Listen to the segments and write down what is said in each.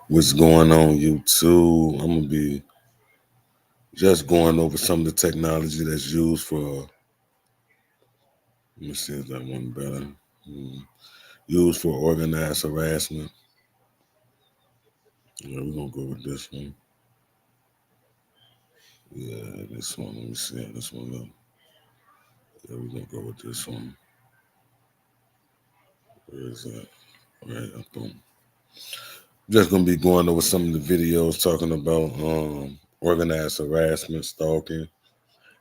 What's going on, YouTube? I'm gonna be just going over some of the technology that's used for. Let me see if that one better. Used for organized harassment. Yeah, we're gonna go with this one. Yeah, this one. Let me see how this one look. Yeah, we're gonna go with this one. Where is that? All right, boom. Just gonna be going over some of the videos talking about organized harassment, stalking,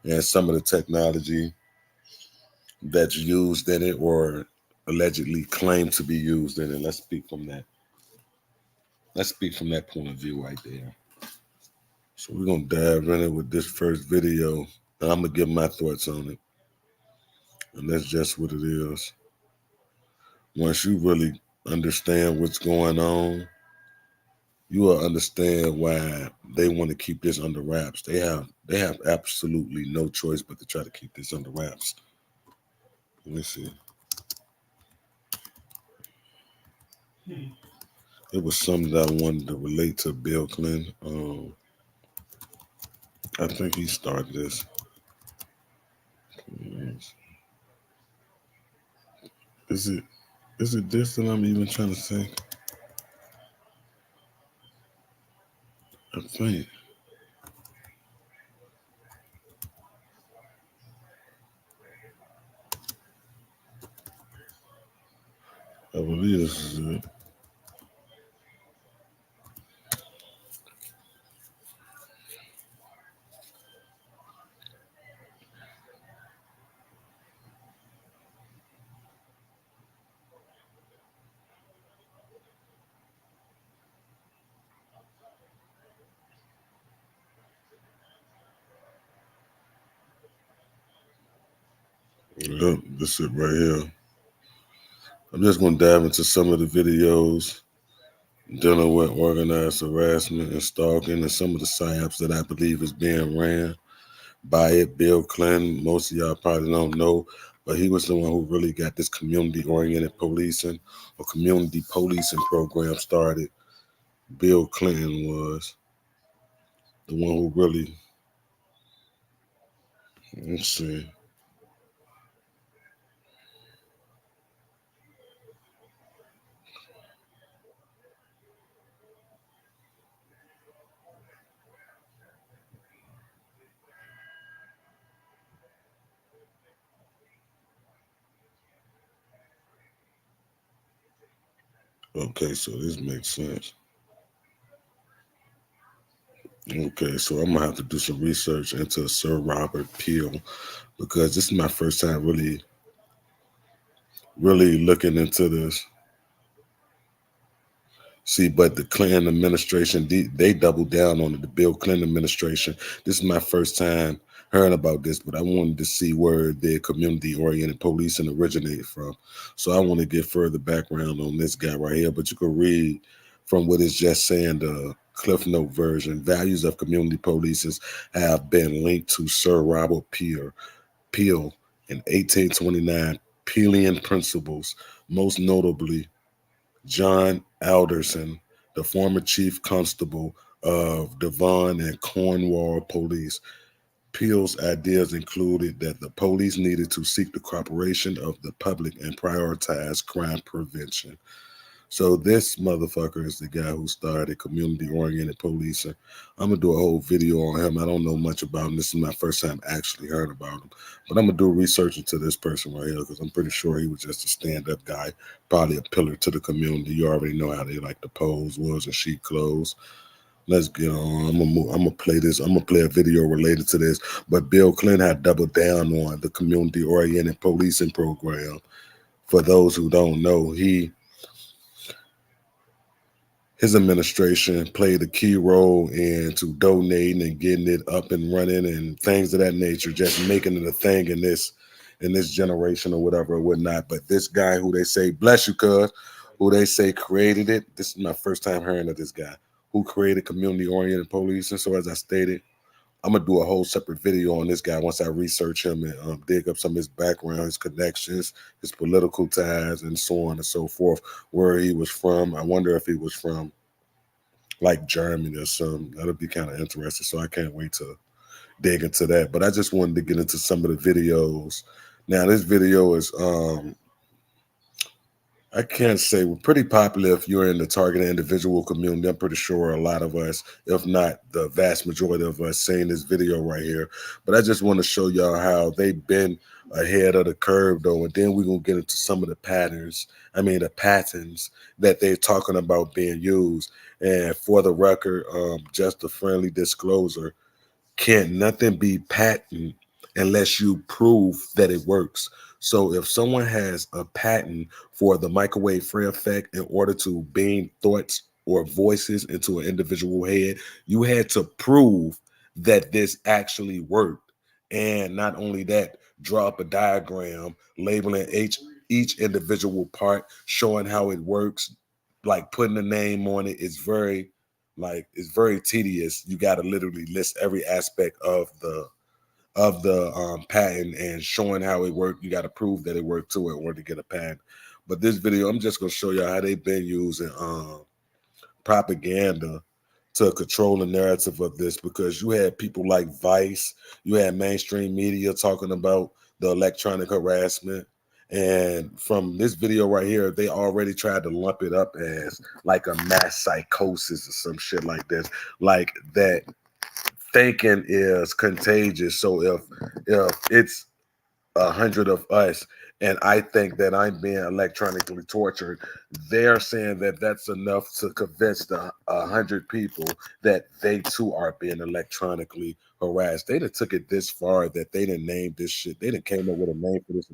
and some of the technology that's used in it or allegedly claimed to be used in it. Let's speak from that point of view right there. So we're gonna dive in it with this first video, and I'm gonna give my thoughts on it. And that's just what it is. Once you really understand what's going on, you will understand why they want to keep this under wraps. They have absolutely no choice but to try to keep this under wraps. Let me see. It was something that I wanted to relate to Bill Clinton. I think he started this. Is it is it this that I'm even trying to say? I think I believe this is it. Yep, this is it right here. I'm just gonna dive into some of the videos dealing with organized harassment and stalking and some of the psyops that I believe is being ran by it. Bill Clinton, most of y'all probably don't know, but he was the one who really got this community-oriented policing or community policing program started. Bill Clinton was the one who really, let's see. Okay, so this makes sense. Okay, so I'm gonna have to do some research into Sir Robert Peel because this is my first time really looking into this. See, but the Clinton administration, they doubled down on it. The Bill Clinton administration. This is my first time hearing about this, but I wanted to see where the community-oriented policing originated from. So I want to get further background on this guy right here. But you can read from what it's just saying the Cliff Note version. Values of community policing have been linked to Sir Robert Peel in 1829 Peelian principles, most notably John Alderson, the former chief constable of Devon and Cornwall Police. Peel's ideas included that the police needed to seek the cooperation of the public and prioritize crime prevention. So this motherfucker is the guy who started community-oriented policing. I'm gonna do a whole video on him. I don't know much about him. This is my first time actually hearing about him. But I'm gonna do research into this person right here because I'm pretty sure he was just a stand-up guy, probably a pillar to the community. You already know how they like to pose, wolves and sheep clothes. Let's get on. I'm gonna play this. I'm gonna play a video related to this. But Bill Clinton had doubled down on the community-oriented policing program. For those who don't know, his administration played a key role into donating and getting it up and running and things of that nature, just making it a thing in this generation or whatever or whatnot. But this guy who they say, bless you, cuz, who they say created it. This is my first time hearing of this guy who created community-oriented policing. So as I stated, I'm gonna do a whole separate video on this guy once I research him and dig up some of his background, his connections, his political ties, and so on and so forth. Where he was from. I wonder if he was from like Germany or something. That'll be kind of interesting. So I can't wait to dig into that. But I just wanted to get into some of the videos. Now this video is I can't say we're pretty popular if you're in the targeted individual community. I'm pretty sure a lot of us, if not the vast majority of us, seen this video right here. But I just want to show y'all how they've been ahead of the curve though, and then we're gonna get into some of the patterns. I mean the patterns that they're talking about being used. And for the record, just a friendly disclosure, can't nothing be patent unless you prove that it works. So if someone has a patent for the microwave fray effect in order to beam thoughts or voices into an individual head, you had to prove that this actually worked. And not only that, draw up a diagram labeling each individual part, showing how it works, like putting a name on it. It's very tedious. You got to literally list every aspect of the patent and showing how it worked. You got to prove that it worked too in order to get a patent. But this video, I'm just gonna show you how they've been using propaganda to control the narrative of this, because you had people like Vice, you had mainstream media talking about the electronic harassment. And from this video right here, they already tried to lump it up as like a mass psychosis or some shit like this, like that thinking is contagious. So if it's 100 of us and I think that I'm being electronically tortured, they're saying that that's enough to convince the 100 people that they too are being electronically harassed. They done took it this far that they didn't name this shit. They didn't came up with a name for this.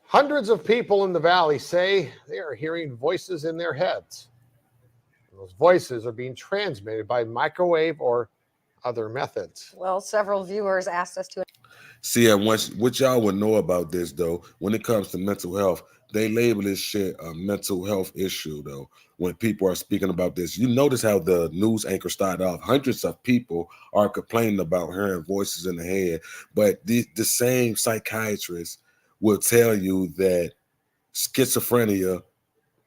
Hundreds of people in the valley say they are hearing voices in their heads. Those voices are being transmitted by microwave or other methods. Well, several viewers asked us to. See, and what y'all would know about this though, when it comes to mental health, they label this shit a mental health issue though. When people are speaking about this, you notice how the news anchor started off. Hundreds of people are complaining about hearing voices in the head, but the same psychiatrist will tell you that schizophrenia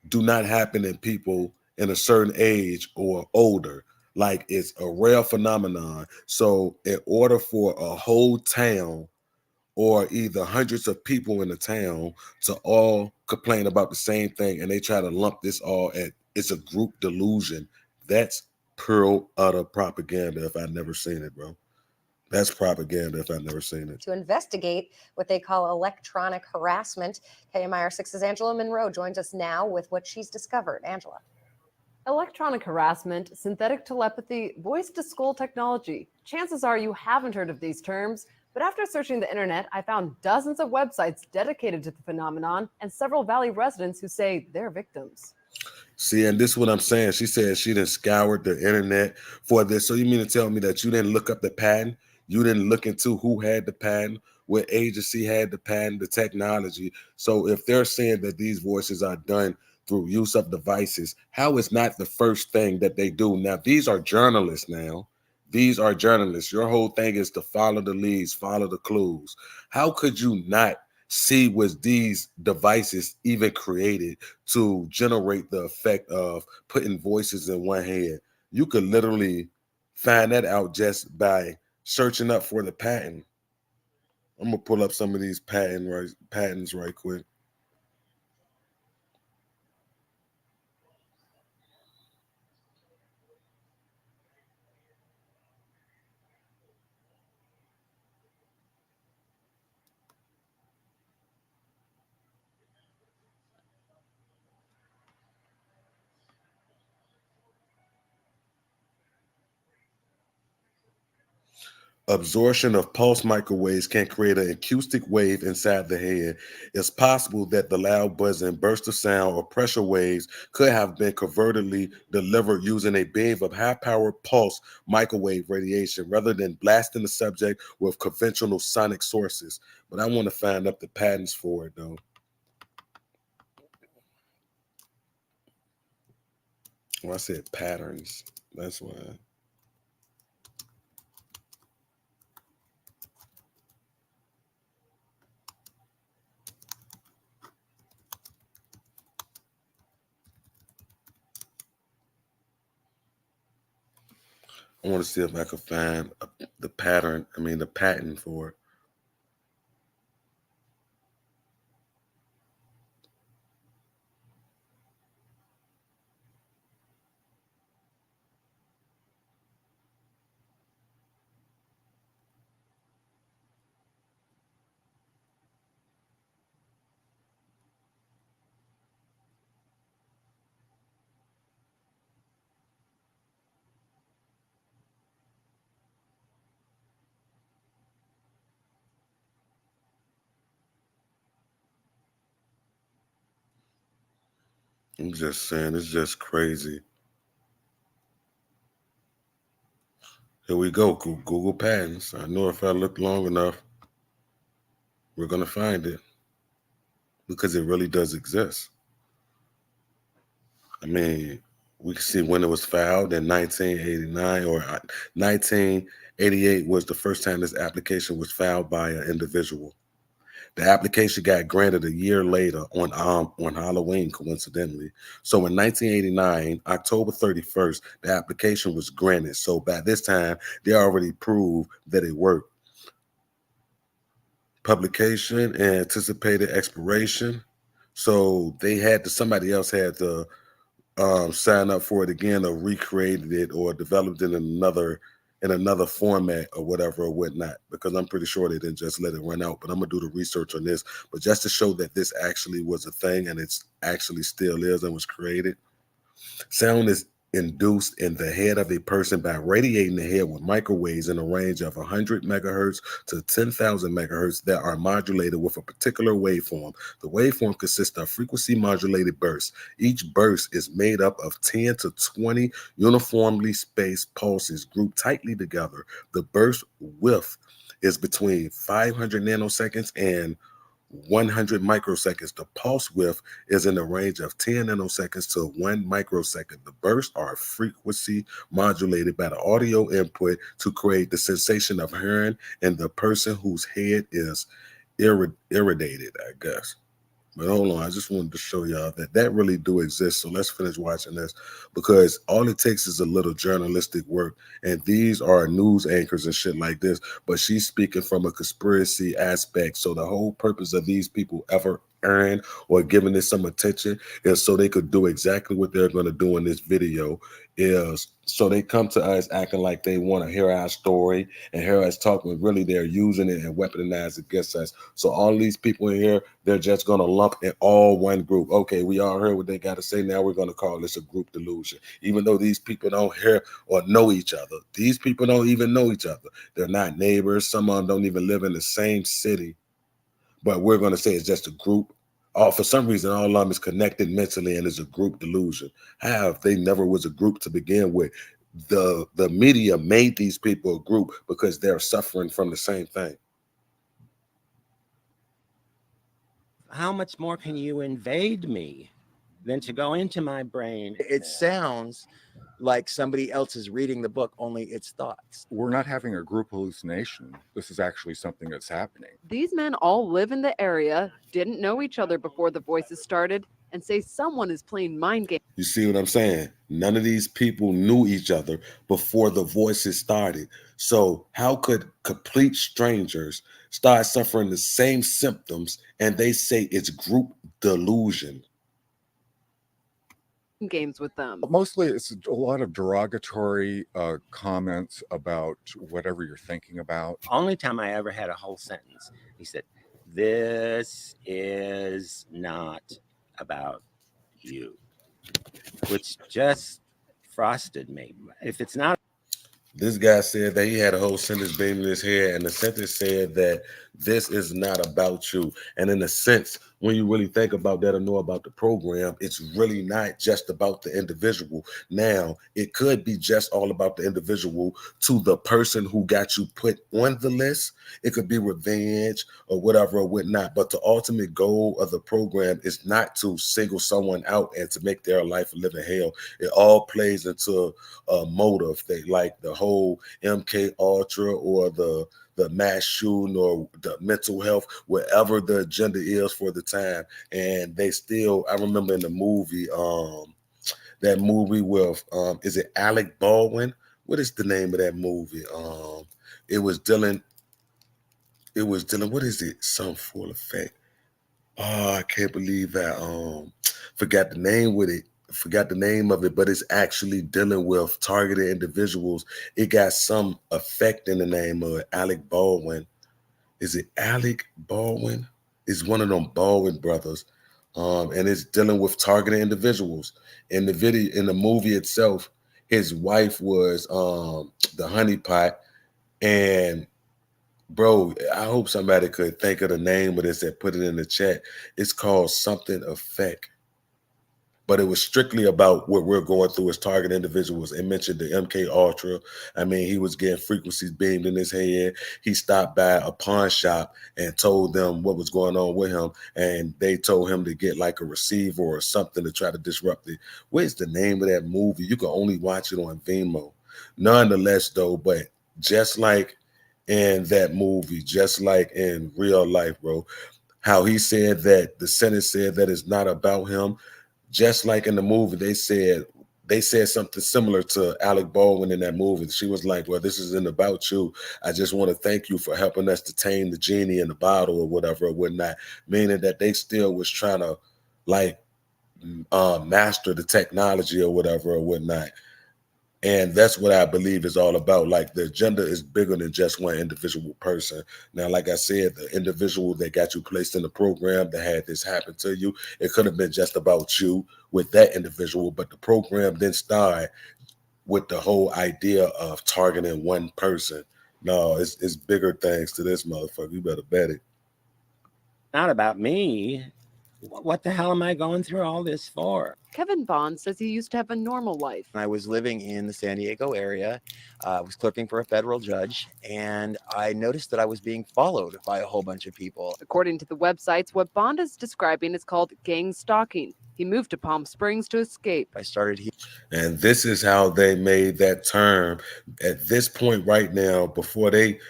do not happen in people in a certain age or older. Like it's a rare phenomenon. So in order for a whole town or either hundreds of people in the town to all complain about the same thing and they try to lump this all at it's a group delusion, that's pure utter propaganda if I've never seen it, bro. That's propaganda if I've never seen it. To investigate what they call electronic harassment. KMIR6's Angela Monroe joins us now with what she's discovered. Angela. Electronic harassment, synthetic telepathy, voice-to-skull technology. Chances are you haven't heard of these terms, but after searching the internet, I found dozens of websites dedicated to the phenomenon and several Valley residents who say they're victims. See, and this is what I'm saying. She said she done scoured the internet for this. So you mean to tell me that you didn't look up the patent? You didn't look into who had the patent, what agency had the patent, the technology. So if they're saying that these voices are done through use of devices, how is not the first thing that they do? Now, these are journalists now. These are journalists. Your whole thing is to follow the leads, follow the clues. How could you not see was these devices even created to generate the effect of putting voices in one head? You could literally find that out just by searching up for the patent. I'm gonna pull up some of these patents right quick. Absorption of pulse microwaves can create an acoustic wave inside the head. It's possible that the loud buzzing, burst of sound, or pressure waves could have been covertly delivered using a beam of high-powered pulse microwave radiation rather than blasting the subject with conventional sonic sources. But I want to find up the patents for it, though. Well, I said patterns. That's why. I want to see if I can find the pattern. I mean, the patent for it. I'm just saying, it's just crazy. Here we go. Google patents. I know if I look long enough, we're gonna find it because it really does exist. I mean, we can see when it was filed in 1989 or 1988 was the first time this application was filed by an individual. The application got granted a year later on Halloween, coincidentally. So in 1989, October 31st, the application was granted. So by this time, they already proved that it worked. Publication and anticipated expiration. So they had to, somebody else had to sign up for it again or recreated it or developed it in another format or whatever or whatnot, because I'm pretty sure they didn't just let it run out. But I'm gonna do the research on this. But just to show that this actually was a thing and it's actually still is and was created. Sound is induced in the head of a person by radiating the head with microwaves in a range of 100 megahertz to 10,000 megahertz that are modulated with a particular waveform. The waveform consists of frequency modulated bursts. Each burst is made up of 10 to 20 uniformly spaced pulses grouped tightly together. The burst width is between 500 nanoseconds and 100 microseconds. The pulse width is in the range of 10 nanoseconds to 1 microsecond. The bursts are frequency modulated by the audio input to create the sensation of hearing in the person whose head is irradiated, I guess. But hold on, I just wanted to show y'all that that really do exist. So let's finish watching this, because all it takes is a little journalistic work. And these are news anchors and shit like this. But she's speaking from a conspiracy aspect. So the whole purpose of these people ever earn or giving this some attention is so they could do exactly what they're going to do in this video, is so they come to us acting like they want to hear our story and hear us talk, when really they're using it and weaponized against us. So all these people in here, they're just going to lump in all one group. Okay, we all heard what they got to say. Now we're going to call this a group delusion, even though these people don't hear or know each other. These people don't even know each other. They're not neighbors. Some of them don't even live in the same city. But we're going to say it's just a group. For some reason, all of them is connected mentally and is a group delusion. How if they never was a group to begin with? The media made these people a group because they're suffering from the same thing. How much more can you invade me than to go into my brain? It sounds like somebody else is reading the book, only it's thoughts. We're not having a group hallucination. This is actually something that's happening. These men all live in the area, didn't know each other before the voices started, and say someone is playing mind games. You see what I'm saying? None of these people knew each other before the voices started. So how could complete strangers start suffering the same symptoms and they say it's group delusion? Games with them. Mostly it's a lot of derogatory comments about whatever you're thinking about. Only time I ever had a whole sentence, he said, "This is not about you," which just frosted me. If it's not, this guy said that he had a whole sentence beaming in his head, and the sentence said that this is not about you. And in a sense, when you really think about that or know about the program, it's really not just about the individual. Now, it could be just all about the individual to the person who got you put on the list. It could be revenge or whatever or whatnot. But the ultimate goal of the program is not to single someone out and to make their life a living hell. It all plays into a motive. They like the whole MK Ultra or the mass shooting or the mental health, whatever the agenda is for the time. And they still, I remember in the movie, that movie with, is it Alec Baldwin? what is the name of that movie? It was Dylan. It was Dylan. What is it? Some full effect. Oh, I can't believe I forgot the name with it. Forgot the name of it, but it's actually dealing with targeted individuals. It got some effect in the name of it. Alec Baldwin. Is it Alec Baldwin? It's one of them Baldwin brothers. And it's dealing with targeted individuals. In the video, in the movie itself, his wife was the honeypot. And bro, I hope somebody could think of the name of this and put it in the chat. It's called something effect. But it was strictly about what we're going through as target individuals. It mentioned the MK Ultra. I mean, he was getting frequencies beamed in his head. He stopped by a pawn shop and told them what was going on with him, and they told him to get like a receiver or something to try to disrupt it. What's the name of that movie? You can only watch it on Vimeo. Nonetheless, though, but just like in that movie, just like in real life, bro, how he said that the Senate said that it's not about him. Just like in the movie, they said something similar to Alec Baldwin in that movie. She was like, well, this isn't about you. I just want to thank you for helping us to tame the genie in the bottle or whatever or whatnot. Meaning that they still was trying to like master the technology or whatever or whatnot. And that's what I believe is all about. Like the agenda is bigger than just one individual person. Now, like I said, the individual that got you placed in the program that had this happen to you, it could have been just about you with that individual, but the program didn't start with the whole idea of targeting one person. No, it's bigger things to this motherfucker. You better bet it. Not about me. What the hell am I going through all this for? Kevin Bond says he used to have a normal life. I was living in the San Diego area. I was clerking for a federal judge, and I noticed that I was being followed by a whole bunch of people. According to the websites, what Bond is describing is called gang stalking. He moved to Palm Springs to escape. I started And this is how they made that term. At this point right now, before they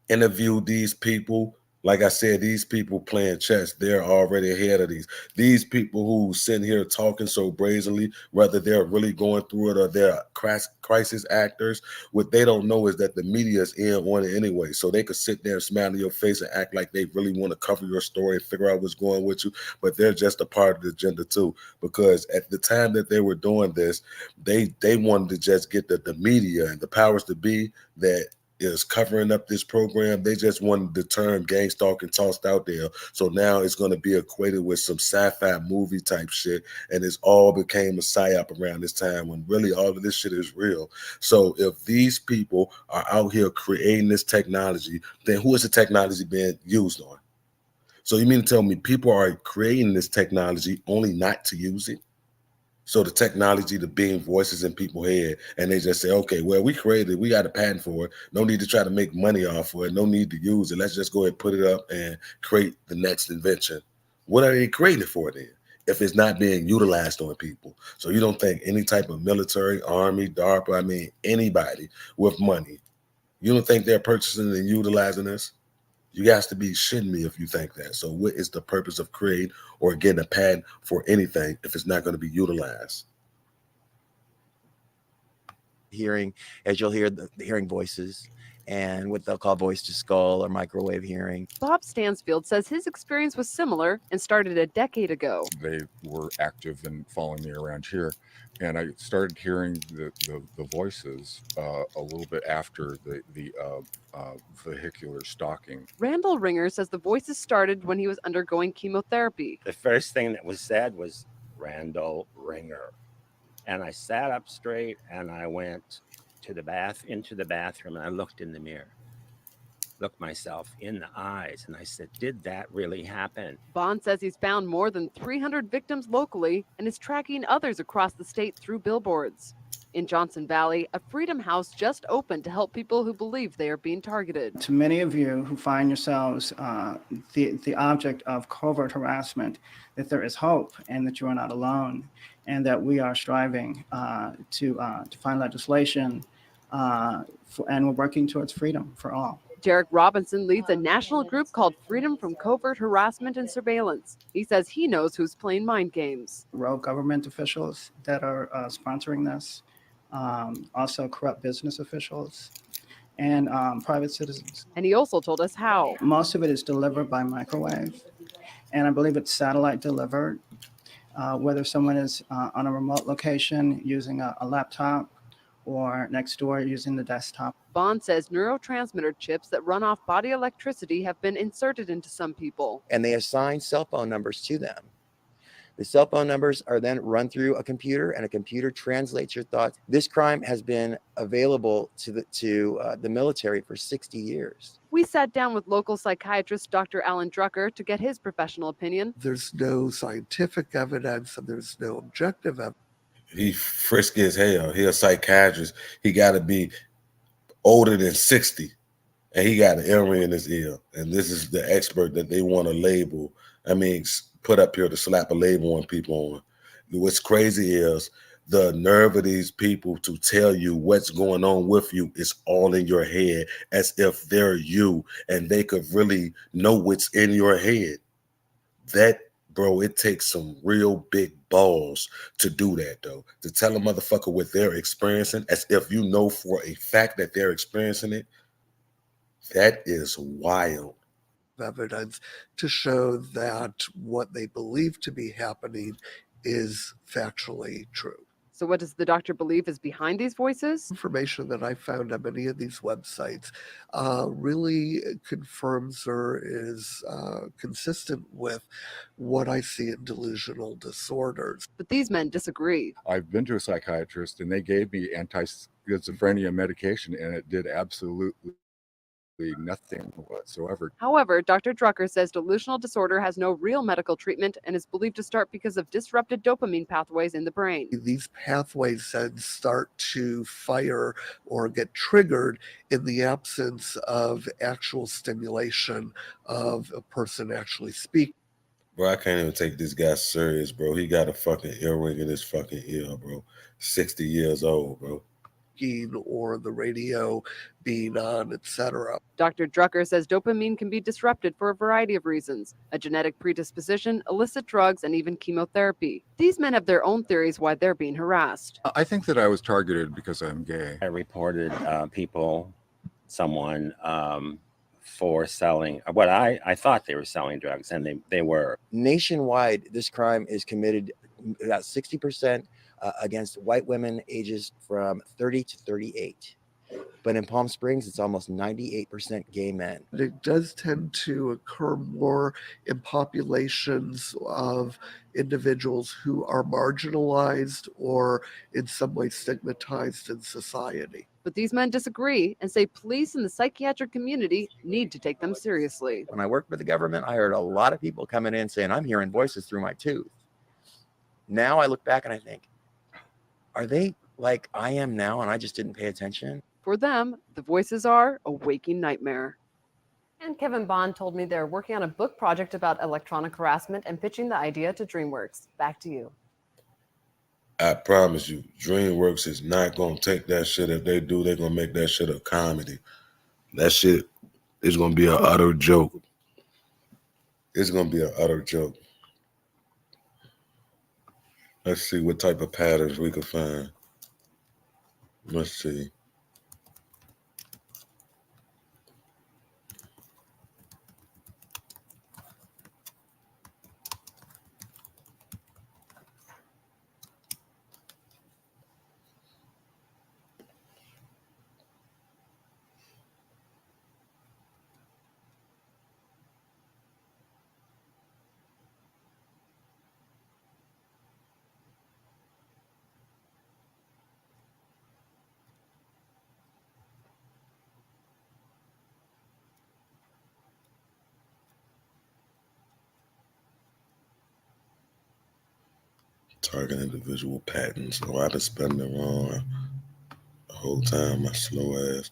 interviewed these people, like I said, these people playing chess, they're already ahead of these people who sitting here talking so brazenly, whether they're really going through it or they're crisis actors. What they don't know is that the media is in on it anyway, so they could sit there and smile in your face and act like they really want to cover your story and figure out what's going with you, but they're just a part of the agenda too. Because at the time that they were doing this, they wanted to just get the media and the powers to be that is covering up this program. They just wanted the term gang stalking tossed out there. So now it's going to be equated with some sci-fi movie type shit. And it's all became a psyop around this time when really all of this shit is real. So if these people are out here creating this technology, then who is the technology being used on? So you mean to tell me people are creating this technology only not to use it? So the technology to beam voices in people's head, and they just say, okay, well, we created it. We got a patent for it. No need to try to make money off of it. No need to use it. Let's just go ahead and put it up and create the next invention. What are they creating it for then? If it's not being utilized on people. So you don't think any type of military, army, DARPA, I mean, anybody with money, you don't think they're purchasing and utilizing this? You guys to be shitting me if you think that. So what is the purpose of creating or getting a patent for anything if it's not going to be utilized? hearing, as you'll hear the hearing voices and what they'll call voice to skull or microwave hearing. Bob Stansfield says his experience was similar and started a decade ago. They were active in following me around here, and I started hearing the voices a little bit after the vehicular stalking. Randall Ringer says the voices started when he was undergoing chemotherapy. The first thing that was said was Randall Ringer. And I sat up straight and I went to into the bathroom, and I looked in the mirror, looked myself in the eyes, and I said, did that really happen? Bond says he's found more than 300 victims locally and is tracking others across the state through billboards. In Johnson Valley, a Freedom House just opened to help people who believe they are being targeted. To many of you who find yourselves the object of covert harassment, that there is hope and that you are not alone, and that we are striving to find legislation and we're working towards freedom for all. Derek Robinson leads a national group called Freedom from Covert Harassment and Surveillance. He says he knows who's playing mind games. Rogue government officials that are sponsoring this, also corrupt business officials, and private citizens. And he also told us how. Most of it is delivered by microwave, and I believe it's satellite delivered. Whether someone is on a remote location using a laptop or next door using the desktop. Bond says neurotransmitter chips that run off body electricity have been inserted into some people. And they assign cell phone numbers to them. The cell phone numbers are then run through a computer, and a computer translates your thoughts. This crime has been available to the military for 60 years. We sat down with local psychiatrist Dr. Alan Drucker to get his professional opinion. There's no scientific evidence and there's no objective evidence. He frisky as hell. He a psychiatrist. He got to be older than 60, and he got an earring in his ear. And this is the expert that they want to label. I mean, put up here to slap a label on people on. What's crazy is the nerve of these people to tell you what's going on with you is all in your head, as if they're you and they could really know what's in your head. That, bro, it takes some real big balls to do that, though. To tell a motherfucker what they're experiencing as if you know for a fact that they're experiencing it, that is wild. Evidence to show that what they believe to be happening is factually true. So what does the doctor believe is behind these voices? Information that I found on many of these websites really confirms or is consistent with what I see in delusional disorders. But these men disagree. I've been to a psychiatrist and they gave me anti-schizophrenia medication and it did absolutely nothing whatsoever. However, Dr. Drucker says delusional disorder has no real medical treatment and is believed to start because of disrupted dopamine pathways in the brain. These pathways then start to fire or get triggered in the absence of actual stimulation of a person actually speaking. Bro, I can't even take this guy serious, bro. He got a fucking earring in his fucking ear, bro. 60 years old, bro. Or the radio being on, etc. Dr. Drucker says dopamine can be disrupted for a variety of reasons: a genetic predisposition, illicit drugs, and even chemotherapy. These men have their own theories why they're being harassed. I think that I was targeted because I'm gay. I reported someone for selling what I thought they were selling drugs, and they were. Nationwide, this crime is committed about 60% against white women ages from 30 to 38. But in Palm Springs, it's almost 98% gay men. It does tend to occur more in populations of individuals who are marginalized or in some way stigmatized in society. But these men disagree and say police and the psychiatric community need to take them seriously. When I worked for the government, I heard a lot of people coming in saying, I'm hearing voices through my tooth. Now I look back and I think, are they like I am now and I just didn't pay attention? For them, the voices are a waking nightmare. And Kevin Bond told me they're working on a book project about electronic harassment and pitching the idea to DreamWorks. Back to you. I promise you, DreamWorks is not going to take that shit. If they do, they're going to make that shit a comedy. That shit is going to be an utter joke. It's going to be an utter joke. Let's see what type of patterns we can find. Let's see. Target individual patterns. Oh, I've been spelling it wrong the whole time, my slow ass.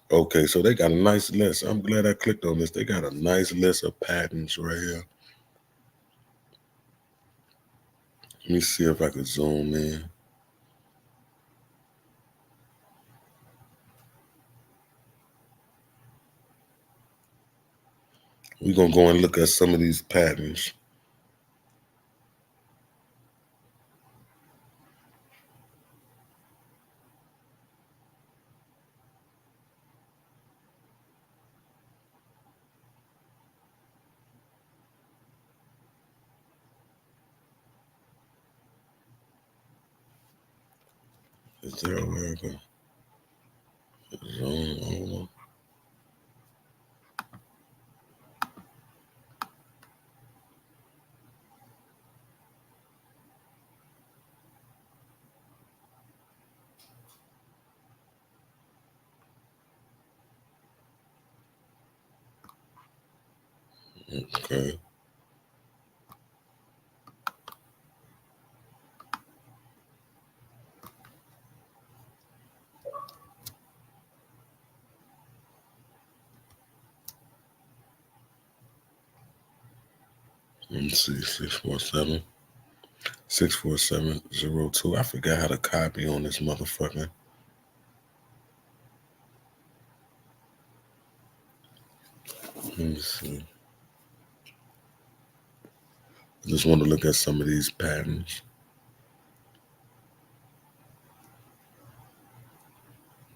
Okay, so they got a nice list. I'm glad I clicked on this. They got a nice list of patterns right here. Let me see if I can zoom in. We're going to go and look at some of these patterns. Is there a way I can zoom over? Okay. Let me see, 647-647-02. I forgot how to copy on this motherfucker. Let me see. I just want to look at some of these patterns.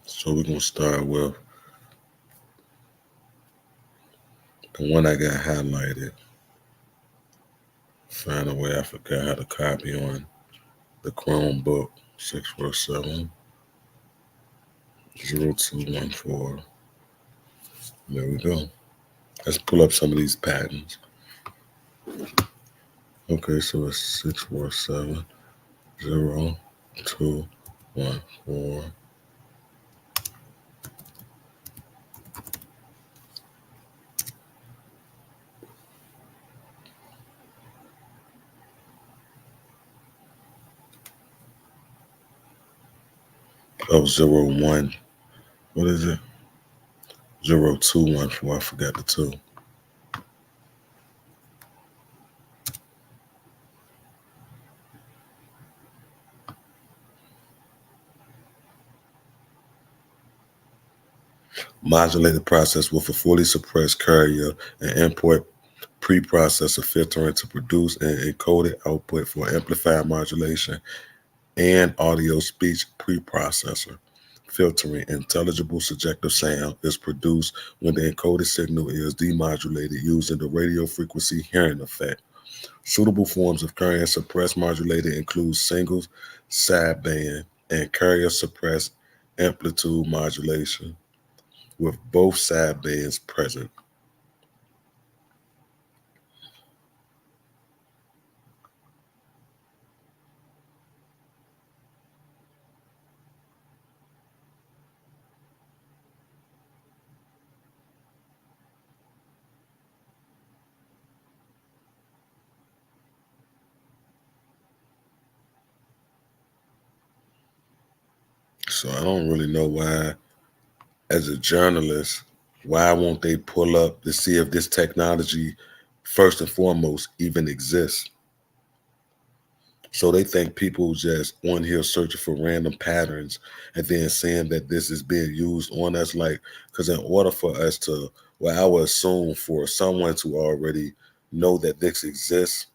So we're gonna start with the one I got highlighted. Find a way I forgot how to copy on the Chromebook 647-0214. There we go. Let's pull up some of these patterns. Okay, so it's 647-0214. Oh, 01. What is it? 0214. I forgot the two. Modulated process with a fully suppressed carrier and import preprocessor filtering to produce an encoded output for amplified modulation and audio speech preprocessor. Filtering intelligible subjective sound is produced when the encoded signal is demodulated using the radio frequency hearing effect. Suitable forms of carrier suppressed modulator include single sideband and carrier suppressed amplitude modulation with both sidebands present. So I don't really know why, as a journalist, why won't they pull up to see if this technology, first and foremost, even exists? So they think people just on here searching for random patterns and then saying that this is being used on us. Like, because in order for us to, well, I would assume for someone to already know that this exists,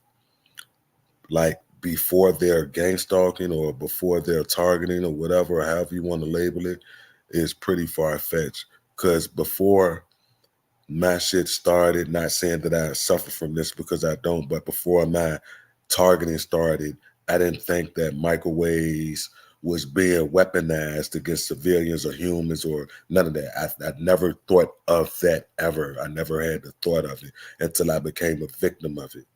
like before they're gang stalking or before they're targeting or whatever, or however you want to label it, is pretty far fetched. Because before my shit started, not saying that I suffer from this because I don't, but before my targeting started, I didn't think that microwaves was being weaponized against civilians or humans or none of that. I never thought of that ever. I never had the thought of it until I became a victim of it.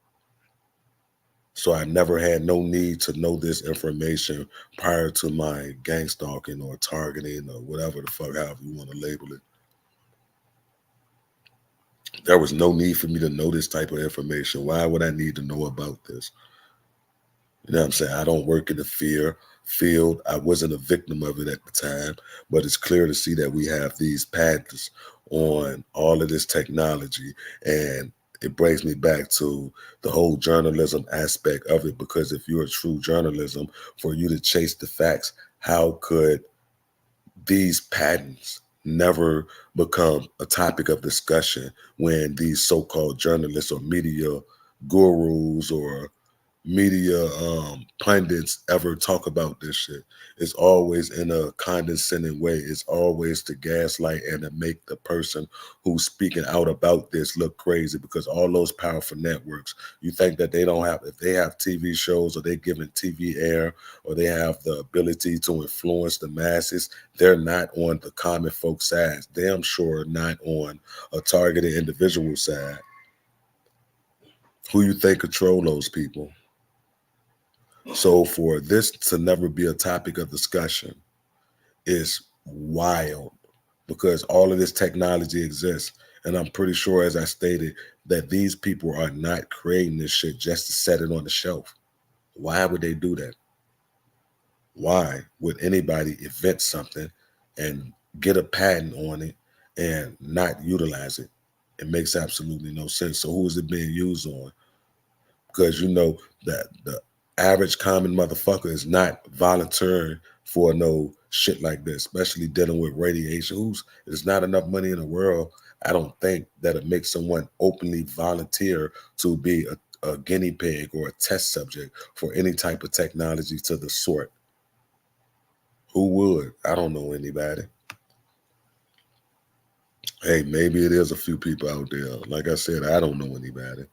So I never had no need to know this information prior to my gang stalking or targeting or whatever the fuck, however you want to label it. There was no need for me to know this type of information. Why would I need to know about this? You know what I'm saying? I don't work in the field. I wasn't a victim of it at the time, but it's clear to see that we have these patents on all of this technology. And it brings me back to the whole journalism aspect of it, because if you're a true journalism, for you to chase the facts, how could these patents never become a topic of discussion when these so-called journalists or media gurus or media pundits ever talk about this shit. It's always in a condescending way. It's always to gaslight and to make the person who's speaking out about this look crazy, because all those powerful networks, you think that they don't have, if they have TV shows or they giving TV air or they have the ability to influence the masses, they're not on the common folk side. Damn sure not on a targeted individual side. Who you think control those people? So for this to never be a topic of discussion is wild, because all of this technology exists. And I'm pretty sure, as I stated, that these people are not creating this shit just to set it on the shelf. Why would they do that? Why would anybody invent something and get a patent on it and not utilize it? It makes absolutely no sense. So who is it being used on? Because you know that the average common motherfucker is not volunteering for no shit like this, especially dealing with radiation. There's not enough money in the world, I don't think, that it makes someone openly volunteer to be a guinea pig or a test subject for any type of technology to the sort. Who would? I don't know anybody. Hey, maybe it is a few people out there. Like I said, I don't know anybody.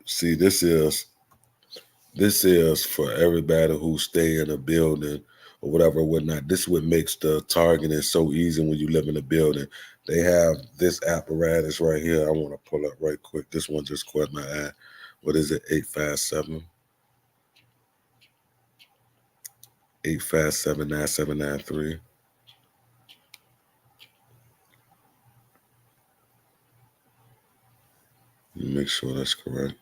See, this is for everybody who stay in a building or whatever, whatnot. This is what makes the targeting so easy when you live in a building. They have this apparatus right here. I want to pull up right quick. This one just caught my eye. What is it? 857 857 9793. Make sure that's correct.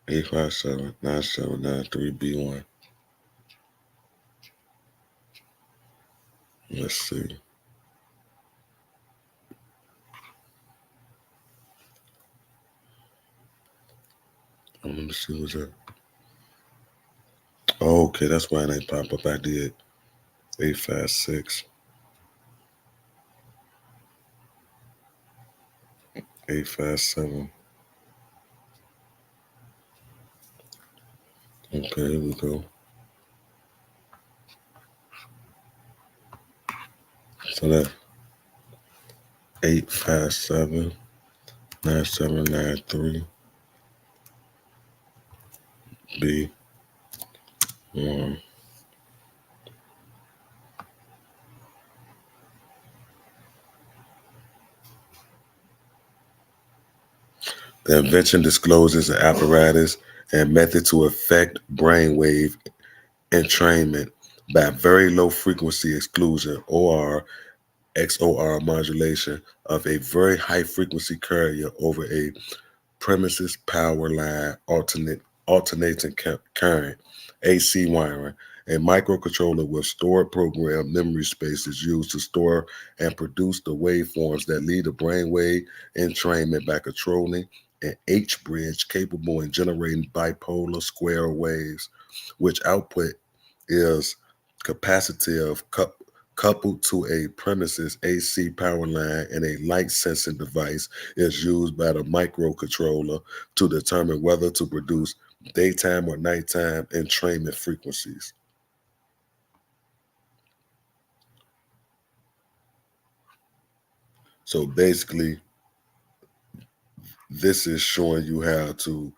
857 9793B1. Let's see. I'm gonna see what's up. Oh, okay, that's why it ain't pop up. I did 856 857. Okay, here we go. So that 857 9793 B1. The invention discloses an apparatus and method to affect brainwave entrainment by very low frequency exclusion, or XOR modulation, of a very high frequency carrier over a premises power line, alternating current, AC wiring. A microcontroller with stored program memory space is used to store and produce the waveforms that lead to brainwave entrainment by controlling an H bridge capable in generating bipolar square waves, which output is capacitive coupled to a premises AC power line, and a light sensing device is used by the microcontroller to determine whether to produce daytime or nighttime entrainment frequencies. So basically, this is showing you how to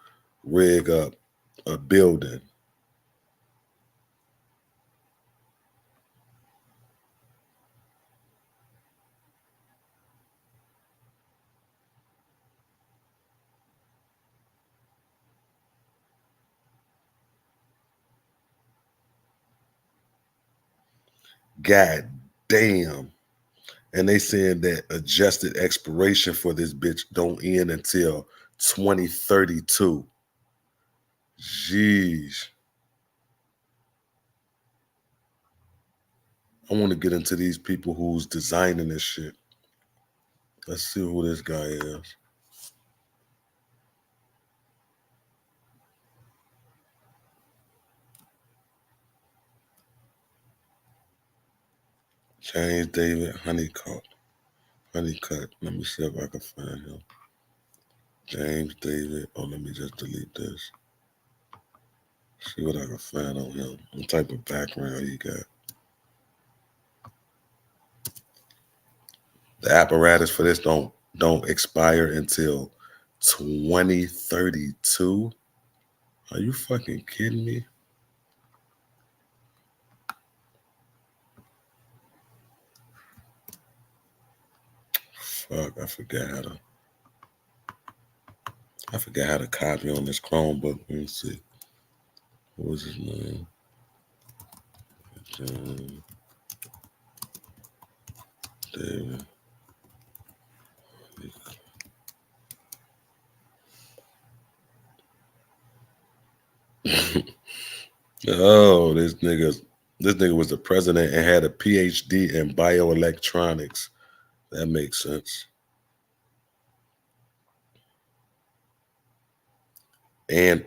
rig up a building. God damn. And they saying that adjusted expiration for this bitch don't end until 2032. Jeez. I want to get into these people who's designing this shit. Let's see who this guy is. James David Honeycutt. Let me see if I can find him. James David. Oh, let me just delete this. See what I can find on him. What type of background he got. The apparatus for this don't expire until 2032. Are you fucking kidding me? Fuck, I forgot how to copy on this Chromebook. Let me see. What was his name? John David. Oh, this nigga was the president and had a PhD in bioelectronics. That makes sense. And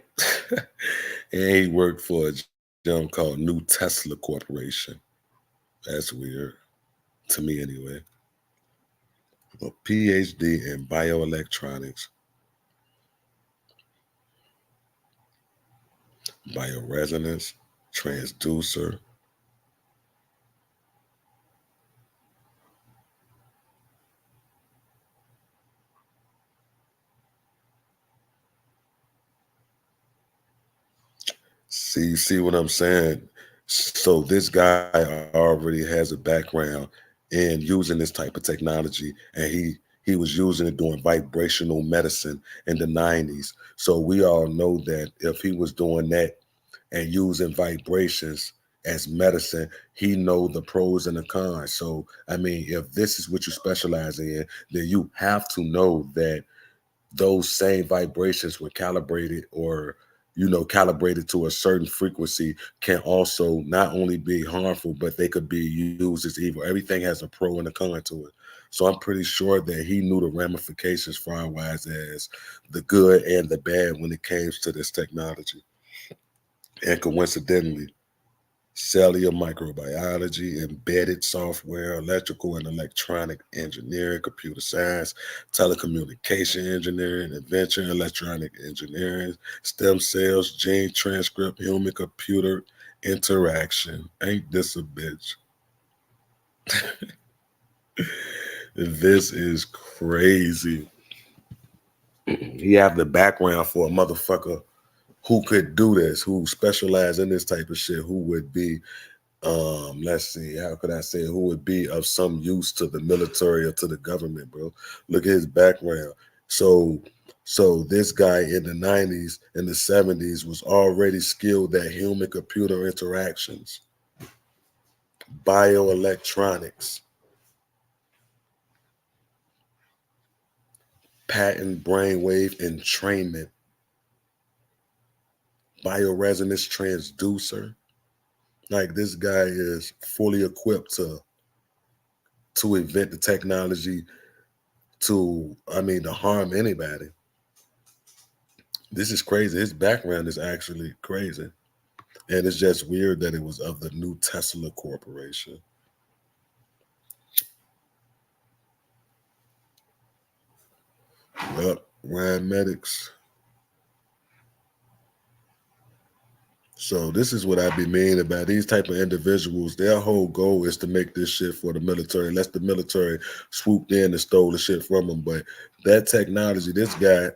and he worked for a junk called New Tesla Corporation. That's weird to me anyway. A PhD in bioelectronics, bioresonance, transducer. See what I'm saying? So this guy already has a background in using this type of technology, and he was using it during vibrational medicine in the 90s. So we all know that if he was doing that and using vibrations as medicine, he know the pros and the cons. So I mean, if this is what you specialize in, then you have to know that those same vibrations when calibrated or calibrated to a certain frequency can also not only be harmful, but they could be used as evil. Everything has a pro and a con to it. So I'm pretty sure that he knew the ramifications far wise as the good and the bad when it came to this technology. And coincidentally, cellular microbiology, embedded software, electrical and electronic engineering, computer science, telecommunication engineering, invention, electronic engineering, stem cells, gene transcript, human computer interaction. Ain't this a bitch? This is crazy. He have the background for a motherfucker who could do this, who specialized in this type of shit, who would be let's see, how could I say, who would be of some use to the military or to the government, bro. Look at his background. So this guy in the 90s and the 70s was already skilled at human computer interactions, bioelectronics, patent brainwave entrainment, bioresonance transducer. Like, this guy is fully equipped to invent the technology to harm anybody. This is crazy. His background is actually crazy. And it's just weird that it was of the New Tesla Corporation. Yup, Ryan Medics. So this is what I be meaning about these type of individuals. Their whole goal is to make this shit for the military. Unless the military swooped in and stole the shit from them. But that technology, this guy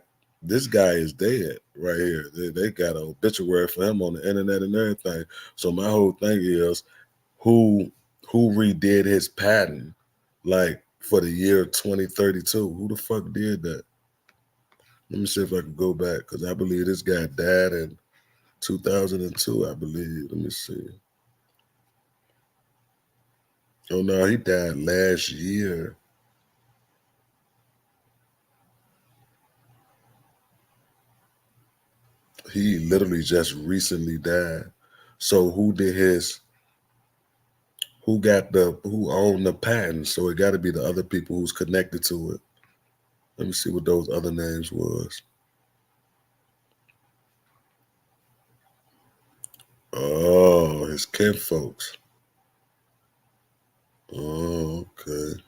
is dead right here. They got an obituary for him on the internet and everything. So my whole thing is who redid his patent like for the year 2032. Who the fuck did that? Let me see if I can go back, because I believe this guy died in 2002, I believe. Let me see. Oh no, he died last year. He literally just recently died. So who owned the patent? So it got to be the other people who's connected to it. Let me see what those other names was. Oh, his kinfolks. Oh, okay.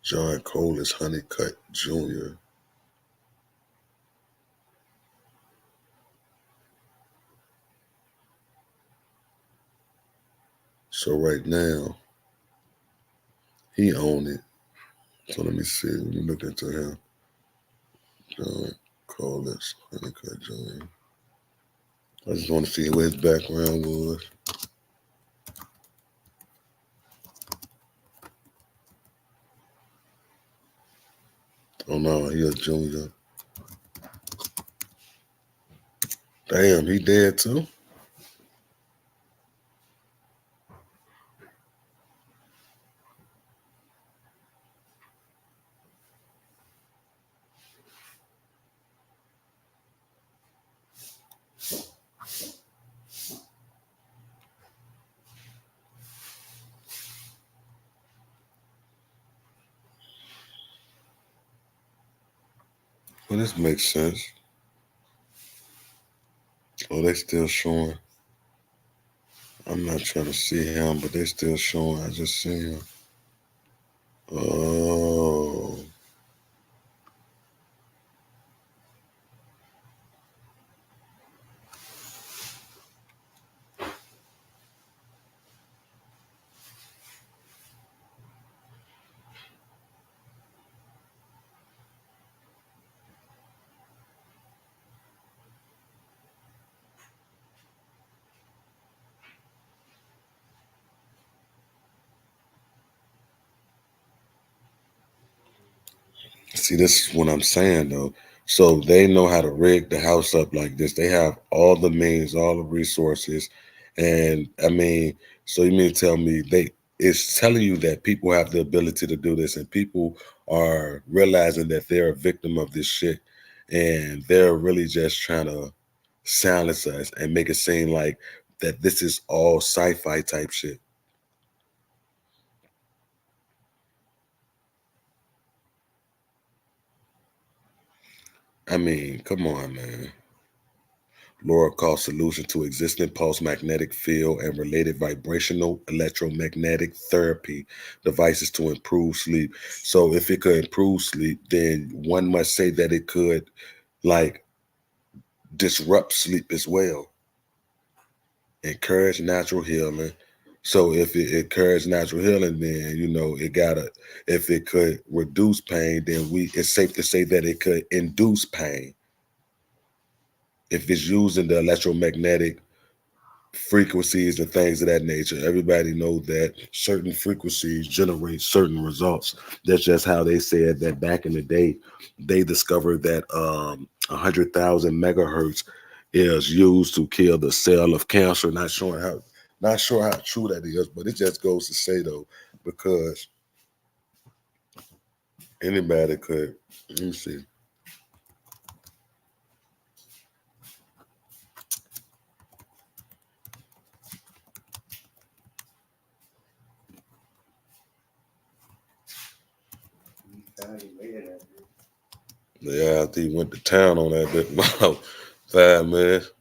John Cole is Honeycutt Jr. So right now, he owned it. So let me see. Let me look into him. John Cole is Honeycutt Jr. I just want to see what his background was. Oh no, he a junior. Damn, he dead too? Well, this makes sense. Oh, they still showing. I'm not trying to see him, but they still showing. I just seen him. Oh. See, this is what I'm saying though. So they know how to rig the house up like this. They have all the means, all the resources, and I mean, so you mean to tell me it's telling you that people have the ability to do this, and people are realizing that they're a victim of this shit, and they're really just trying to silence us and make it seem like that this is all sci-fi type shit. I mean, come on, man. Laura calls solution to existing pulse magnetic field and related vibrational electromagnetic therapy devices to improve sleep. So if it could improve sleep, then one must say that it could like disrupt sleep as well. Encourage natural healing. So if it encourage natural healing, then it gotta if it could reduce pain, then it's safe to say that it could induce pain. If it's using the electromagnetic frequencies and things of that nature. Everybody know that certain frequencies generate certain results. That's just how they said that back in the day, they discovered that 100,000 megahertz is used to kill the cell of cancer. Not sure how true that is, but it just goes to say though, because anybody could. Let me see. Yeah, I think he went to town on that bit. Wow, 5 minutes.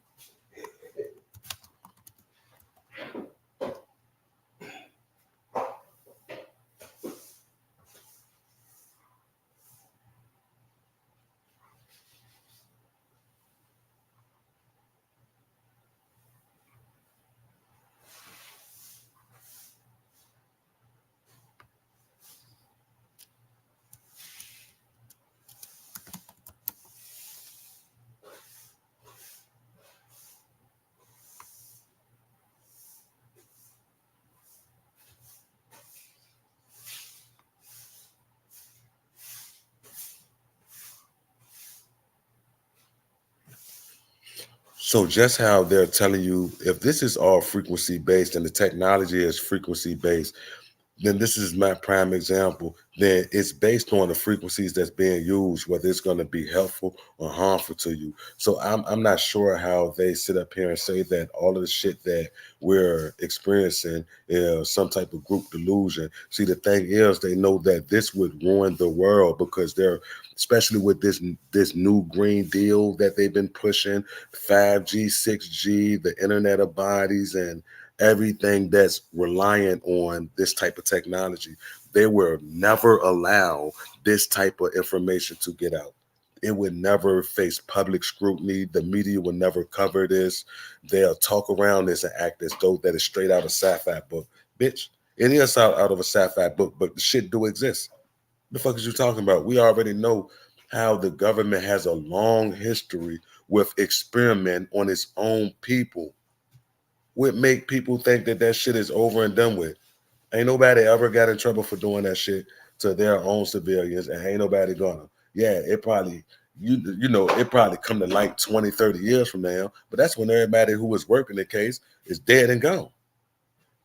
So just how they're telling you, if this is all frequency based and the technology is frequency based, then this is my prime example. Then it's based on the frequencies that's being used, whether it's going to be helpful or harmful to you. So I'm not sure how they sit up here and say that all of the shit that we're experiencing is some type of group delusion. See, the thing is, they know that this would ruin the world because they're, especially with this new Green Deal that they've been pushing, 5G, 6G, the Internet of Bodies, and everything that's reliant on this type of technology. They will never allow this type of information to get out. It would never face public scrutiny. The media will never cover this. They'll talk around this and act as though that is straight out of sci-fi book. Bitch, it is out of a sci-fi book, but the shit do exist. The fuck is you talking about? We already know how the government has a long history with experiment on its own people. What make people think that that shit is over and done with? Ain't nobody ever got in trouble for doing that shit to their own civilians, and ain't nobody gonna. Yeah, it probably, you know, it probably come to light 20, 30 years from now, but that's when everybody who was working the case is dead and gone.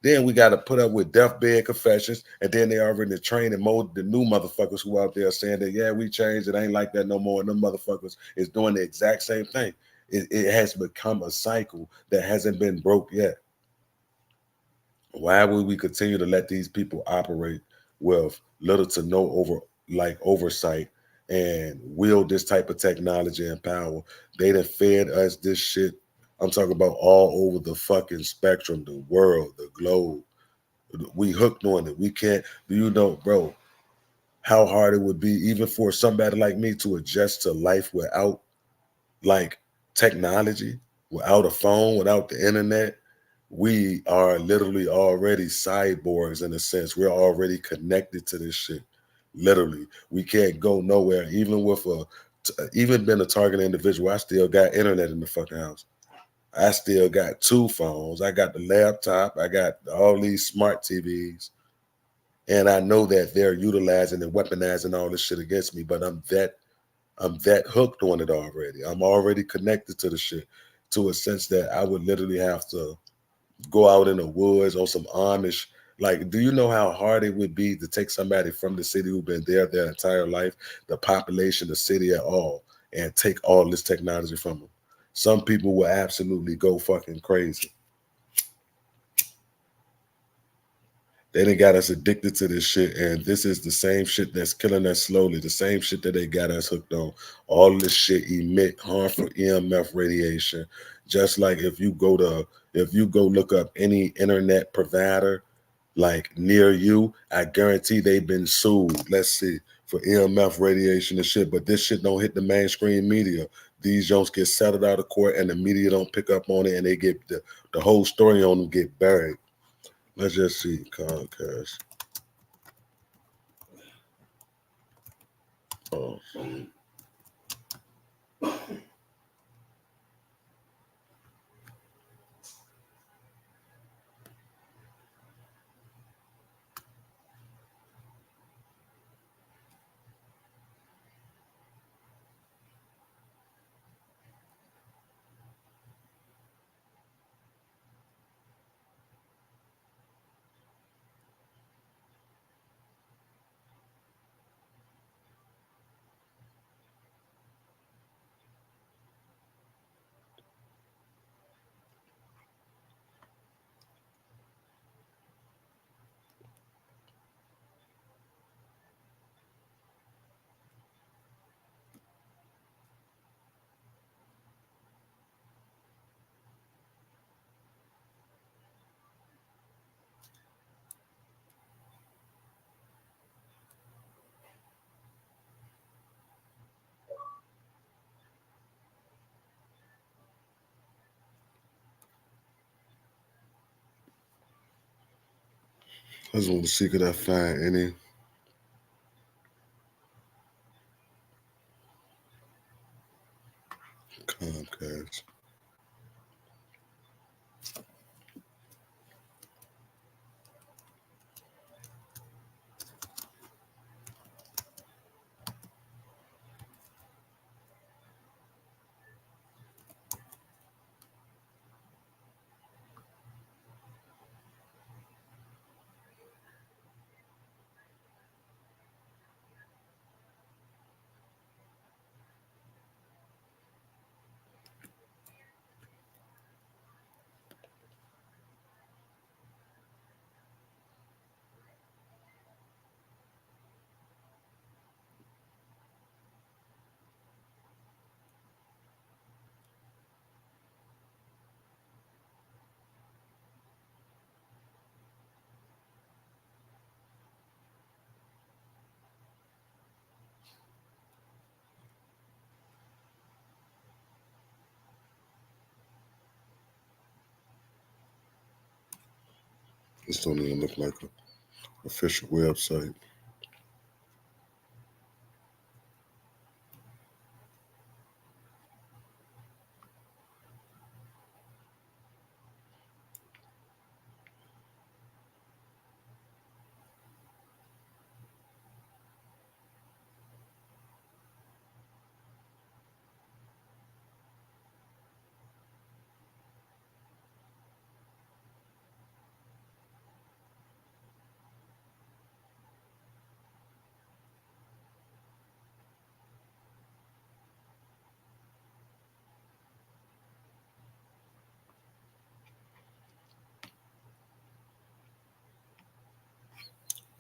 Then we got to put up with deathbed confessions, and then they already trained and molded the new motherfuckers who out there saying that, yeah, we changed, it ain't like that no more, and them motherfuckers is doing the exact same thing. It has become a cycle that hasn't been broke yet. Why would we continue to let these people operate with little to no oversight and wield this type of technology and power? They done fed us this shit. I'm talking about all over the fucking spectrum, the world, the globe. We hooked on it. We can't, you know, bro, how hard it would be even for somebody like me to adjust to life without like technology, without a phone, without the internet. We are literally already cyborgs in a sense. We're already connected to this shit. Literally, we can't go nowhere. Even with even being a target individual, I still got internet in the fucking house. I still got two phones. I got the laptop. I got all these smart TVs, and I know that they're utilizing and weaponizing all this shit against me. But I'm that hooked on it already. I'm already connected to the shit to a sense that I would literally have to go out in the woods on some Amish. Like, do you know how hard it would be to take somebody from the city who've been there their entire life, the population, the city at all, and take all this technology from them? Some people will absolutely go fucking crazy. They done got us addicted to this shit, and this is the same shit that's killing us slowly. The same shit that they got us hooked on. All this shit emit harmful EMF radiation. Just like if you go look up any internet provider like near you, I guarantee they've been sued. Let's see, for EMF radiation and shit. But this shit don't hit the mainstream media. These joints get settled out of court, and the media don't pick up on it, and they get the whole story on them get buried. Let's just see, Comcast. Oh, I just want to see could I find any Comcast. This don't even look like an official website.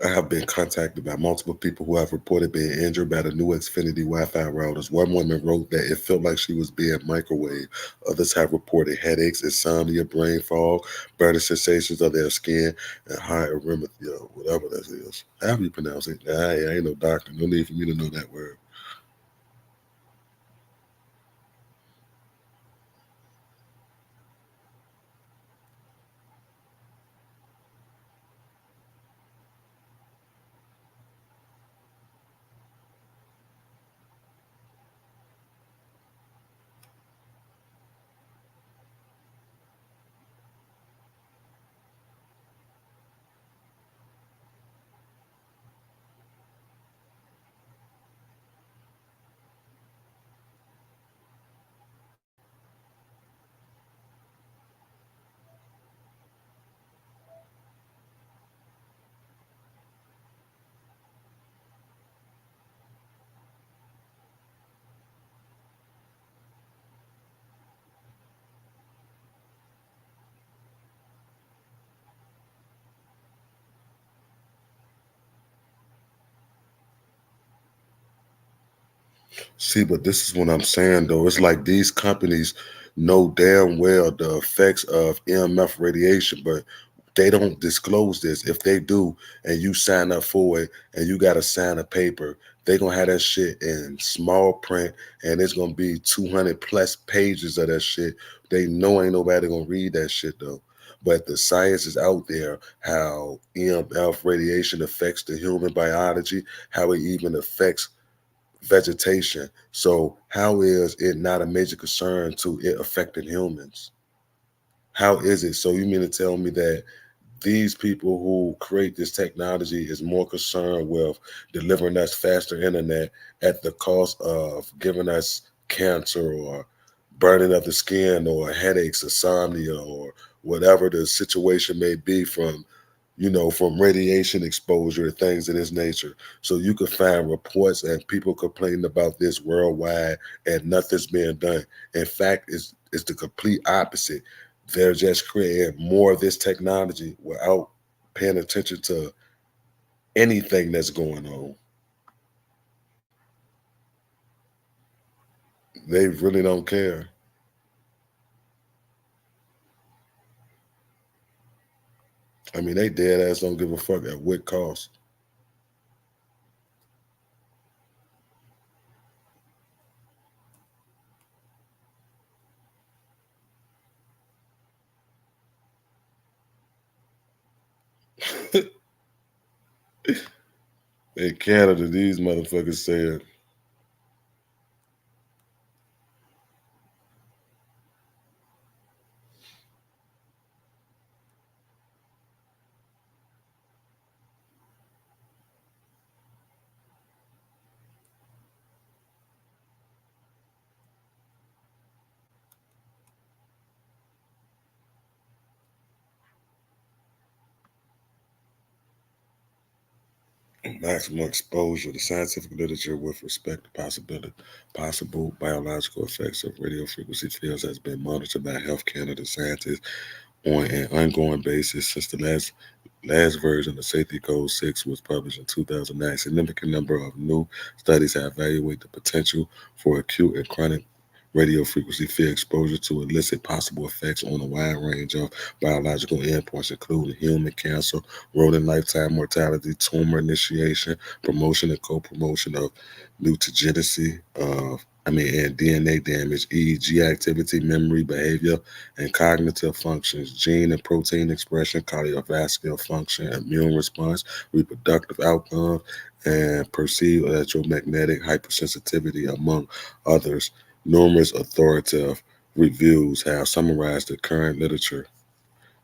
I have been contacted by multiple people who have reported being injured by the new Xfinity Wi-Fi routers. One woman wrote that it felt like she was being microwaved. Others have reported headaches, insomnia, brain fog, burning sensations of their skin, and high erythema, whatever that is. How do you pronounce it? I ain't no doctor. No need for me to know that word. See, but this is what I'm saying though. It's like these companies know damn well the effects of EMF radiation, but they don't disclose this. If they do, and you sign up for it, and you got to sign a paper, they gonna have that shit in small print, and it's gonna be 200 plus pages of that shit. They know ain't nobody gonna read that shit though. But the science is out there, how EMF radiation affects the human biology, how it even affects vegetation. So how is it not a major concern to it affecting humans? How is it? So you mean to tell me that these people who create this technology is more concerned with delivering us faster internet at the cost of giving us cancer or burning of the skin or headaches, insomnia, or whatever the situation may be from, from radiation exposure and things of this nature. So you could find reports and people complaining about this worldwide and nothing's being done. In fact, it's the complete opposite. They're just creating more of this technology without paying attention to anything that's going on. They really don't care. I mean, they dead ass don't give a fuck at what cost. In Canada, these motherfuckers said, maximum exposure. The scientific literature with respect to possible biological effects of radio frequency fields has been monitored by Health Canada scientists on an ongoing basis since the last version of Safety Code 6 was published in 2009. Significant number of new studies have evaluated the potential for acute and chronic radio frequency field exposure to elicit possible effects on a wide range of biological endpoints, including human cancer, rodent lifetime mortality, tumor initiation, promotion and co-promotion of mutagenicity of and DNA damage, EEG activity, memory, behavior, and cognitive functions, gene and protein expression, cardiovascular function, immune response, reproductive outcomes, and perceived electromagnetic hypersensitivity, among others. Numerous authoritative reviews have summarized the current literature.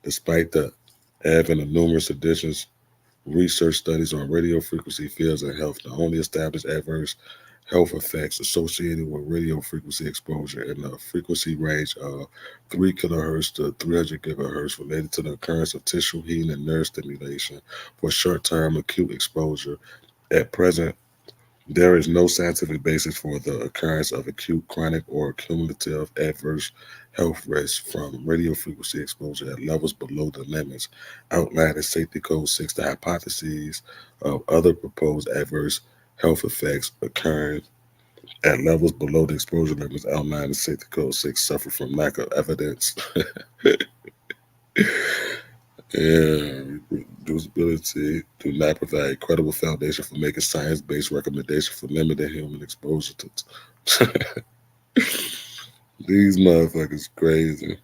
Despite the advent of numerous additions, research studies on radio frequency fields and health, the only established adverse health effects associated with radio frequency exposure in the frequency range of 3 kilohertz to 300 gigahertz related to the occurrence of tissue heating and nerve stimulation for short-term acute exposure. At present, there is no scientific basis for the occurrence of acute, chronic, or cumulative adverse health risks from radio frequency exposure at levels below the limits outlined in Safety Code 6. The hypotheses of other proposed adverse health effects occurring at levels below the exposure limits outlined in Safety Code 6 suffer from lack of evidence. And reproducibility do not provide a credible foundation for making science-based recommendations for limiting human exposure to these motherfuckers crazy.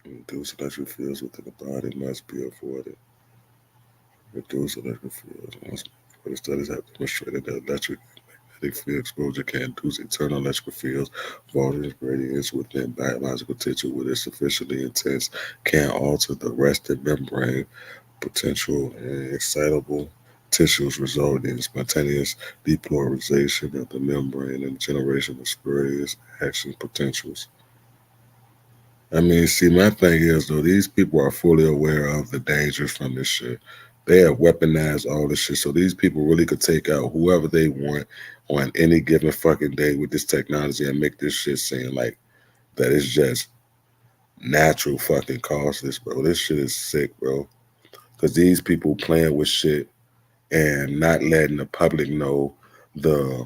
Reduce electric fields within the body must be avoided. Reduce electric fields must be avoided. Studies have demonstrated that electric magnetic field exposure can induce internal electrical fields, voltage gradients within biological tissue, which is sufficiently intense, can alter the resting membrane potential and excitable tissues, resulting in spontaneous depolarization of the membrane and generation of spurious action potentials. See, my thing is though, these people are fully aware of the dangers from this shit. They have weaponized all this shit, so these people really could take out whoever they want on any given fucking day with this technology and make this shit seem like that it's just natural fucking causes, bro. This shit is sick, bro. Because these people playing with shit and not letting the public know the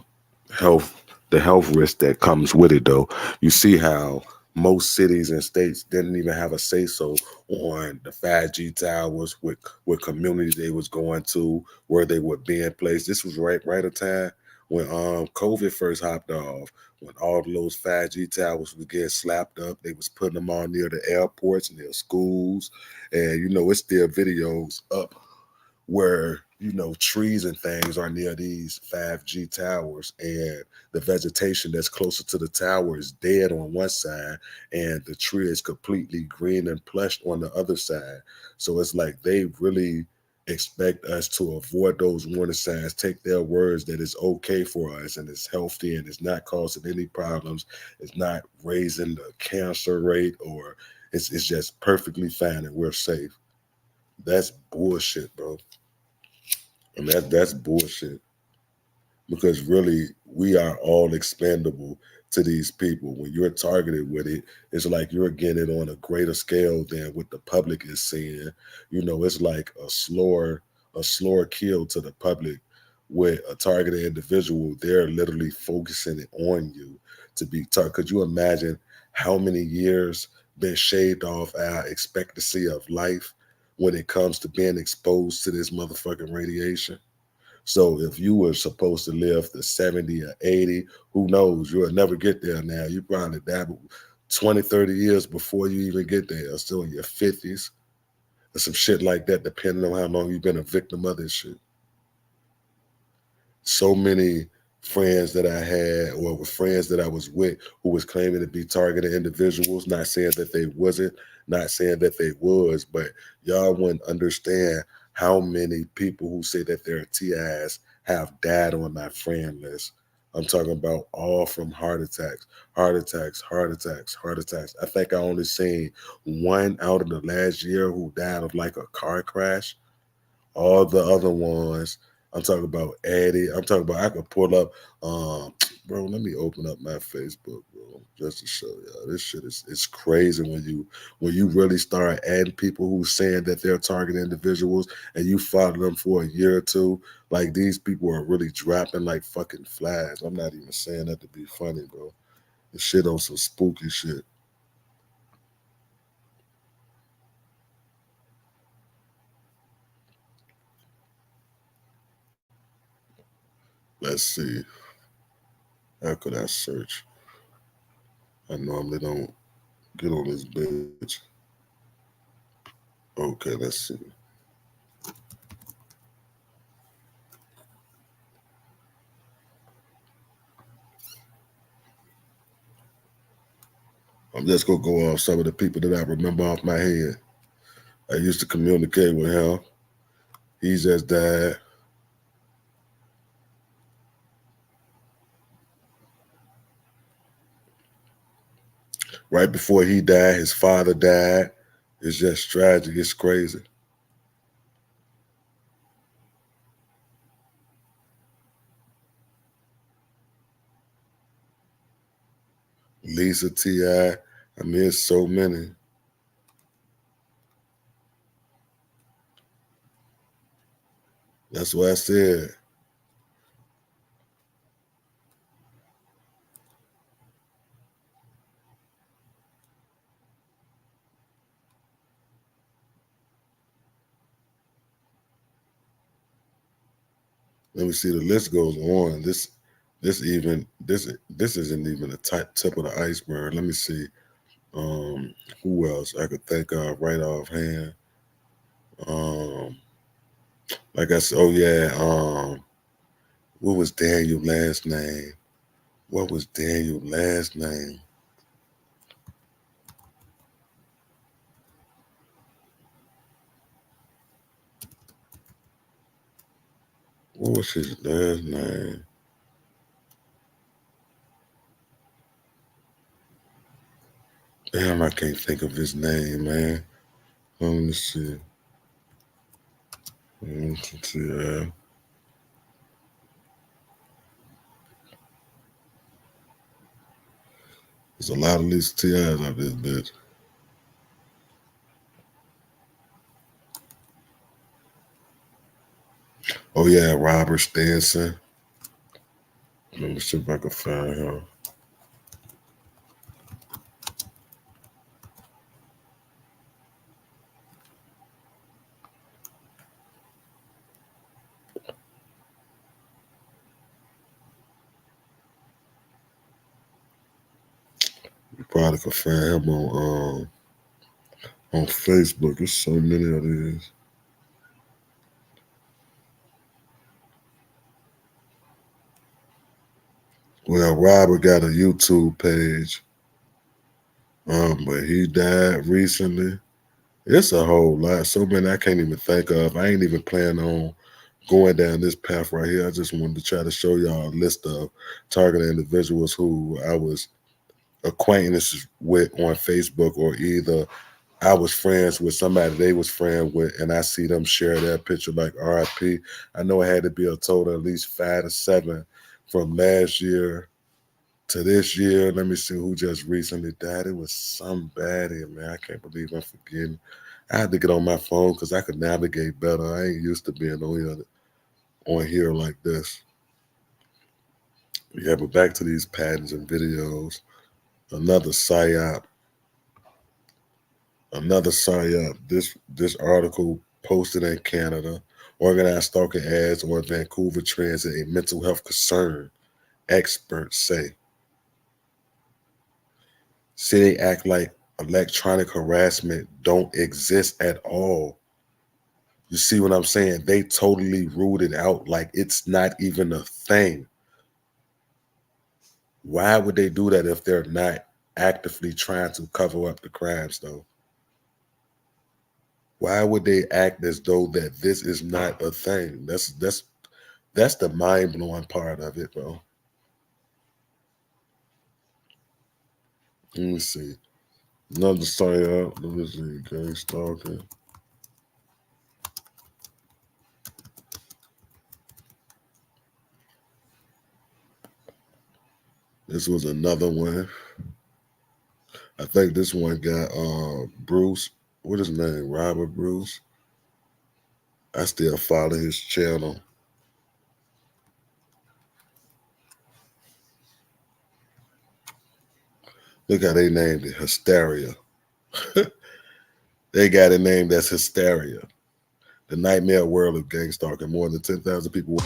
health the health risk that comes with it though. You see how most cities and states didn't even have a say so on the 5G towers, with communities they was going to, where they were being placed. This was right a time when COVID first hopped off, when all of those 5G towers was getting slapped up. They was putting them all near the airports, near schools, and it's still videos up where trees and things are near these 5G towers, and the vegetation that's closer to the tower is dead on one side, and the tree is completely green and plush on the other side. So it's like they really expect us to avoid those warning signs, take their words that it's okay for us and it's healthy and it's not causing any problems, it's not raising the cancer rate, or it's just perfectly fine and we're safe. That's bullshit, bro. And that's bullshit, because really we are all expendable to these people. When you're targeted with it, it's like you're getting it on a greater scale than what the public is seeing. It's like a slower kill to the public. With a targeted individual, they're literally focusing it on you to be targeted. Could you imagine how many years been shaved off our expectancy of life when it comes to being exposed to this motherfucking radiation? So if you were supposed to live to 70 or 80, who knows? You'll never get there now. You probably die 20, 30 years before you even get there, still in your 50s or some shit like that, depending on how long you've been a victim of this shit. So many friends that I had, or with friends that I was with, who was claiming to be targeted individuals, not saying that they wasn't, not saying that they was, but y'all wouldn't understand how many people who say that they're TIs have died on my friend list. I'm talking about all from heart attacks, heart attacks, heart attacks, heart attacks. I think I only seen one out of the last year who died of like a car crash. All the other ones, I'm talking about Eddie. I'm talking about, I could pull up, bro. Let me open up my Facebook, bro, just to show y'all. This shit is it's crazy when you really start adding people who saying that they're target individuals, and you follow them for a year or two. Like, these people are really dropping like fucking flies. I'm not even saying that to be funny, bro. This shit on some spooky shit. Let's see. How could I search? I normally don't get on this bitch. Okay, let's see. I'm just gonna go off some of the people that I remember off my head. I used to communicate with him. He just died. Right before he died, his father died. It's just tragic. It's crazy. Lisa T.I. I mean, it's so many. That's what I said. Let me see. The list goes on. This isn't even the tip of the iceberg. Let me see. Who else I could think of right offhand? Um, like I said, oh yeah. What was Daniel's last name? What was Daniel's last name? What was his last name? Damn, I can't think of his name, man. Let me see. Let's see. There's a lot of these TIs out this bitch. Oh yeah, Robert Stanson. Let me see if I can find him. You probably can find him on Facebook. There's so many of these. Well, Robert got a YouTube page, but he died recently. It's a whole lot. So many I can't even think of. I ain't even planning on going down this path right here. I just wanted to try to show y'all a list of targeted individuals who I was acquaintances with on Facebook, or either I was friends with somebody they was friends with, and I see them share their picture like RIP. I know it had to be a total at least 5 to 7 from last year to this year. Let me see who just recently died. It was somebody, man. I can't believe I'm forgetting. I had to get on my phone because I could navigate better. I ain't used to being on here like this. Yeah, but back to these patents and videos. Another psyop. Another psyop. This article posted in Canada. Organized stalking ads on Vancouver Transit a mental health concern, experts say. See, they act like electronic harassment don't exist at all. You see what I'm saying? They totally ruled it out like it's not even a thing. Why would they do that if they're not actively trying to cover up the crimes, though? Why would they act as though that this is not a thing? That's the mind blowing part of it, bro. Let me see. Another psyop. Let me see. Gang stalking. This was another one. I think this one got Bruce. What is his name? Robert Bruce. I still follow his channel. Look how they named it, Hysteria. They got a name that's Hysteria. The nightmare world of gang stalking. More than 10,000 people were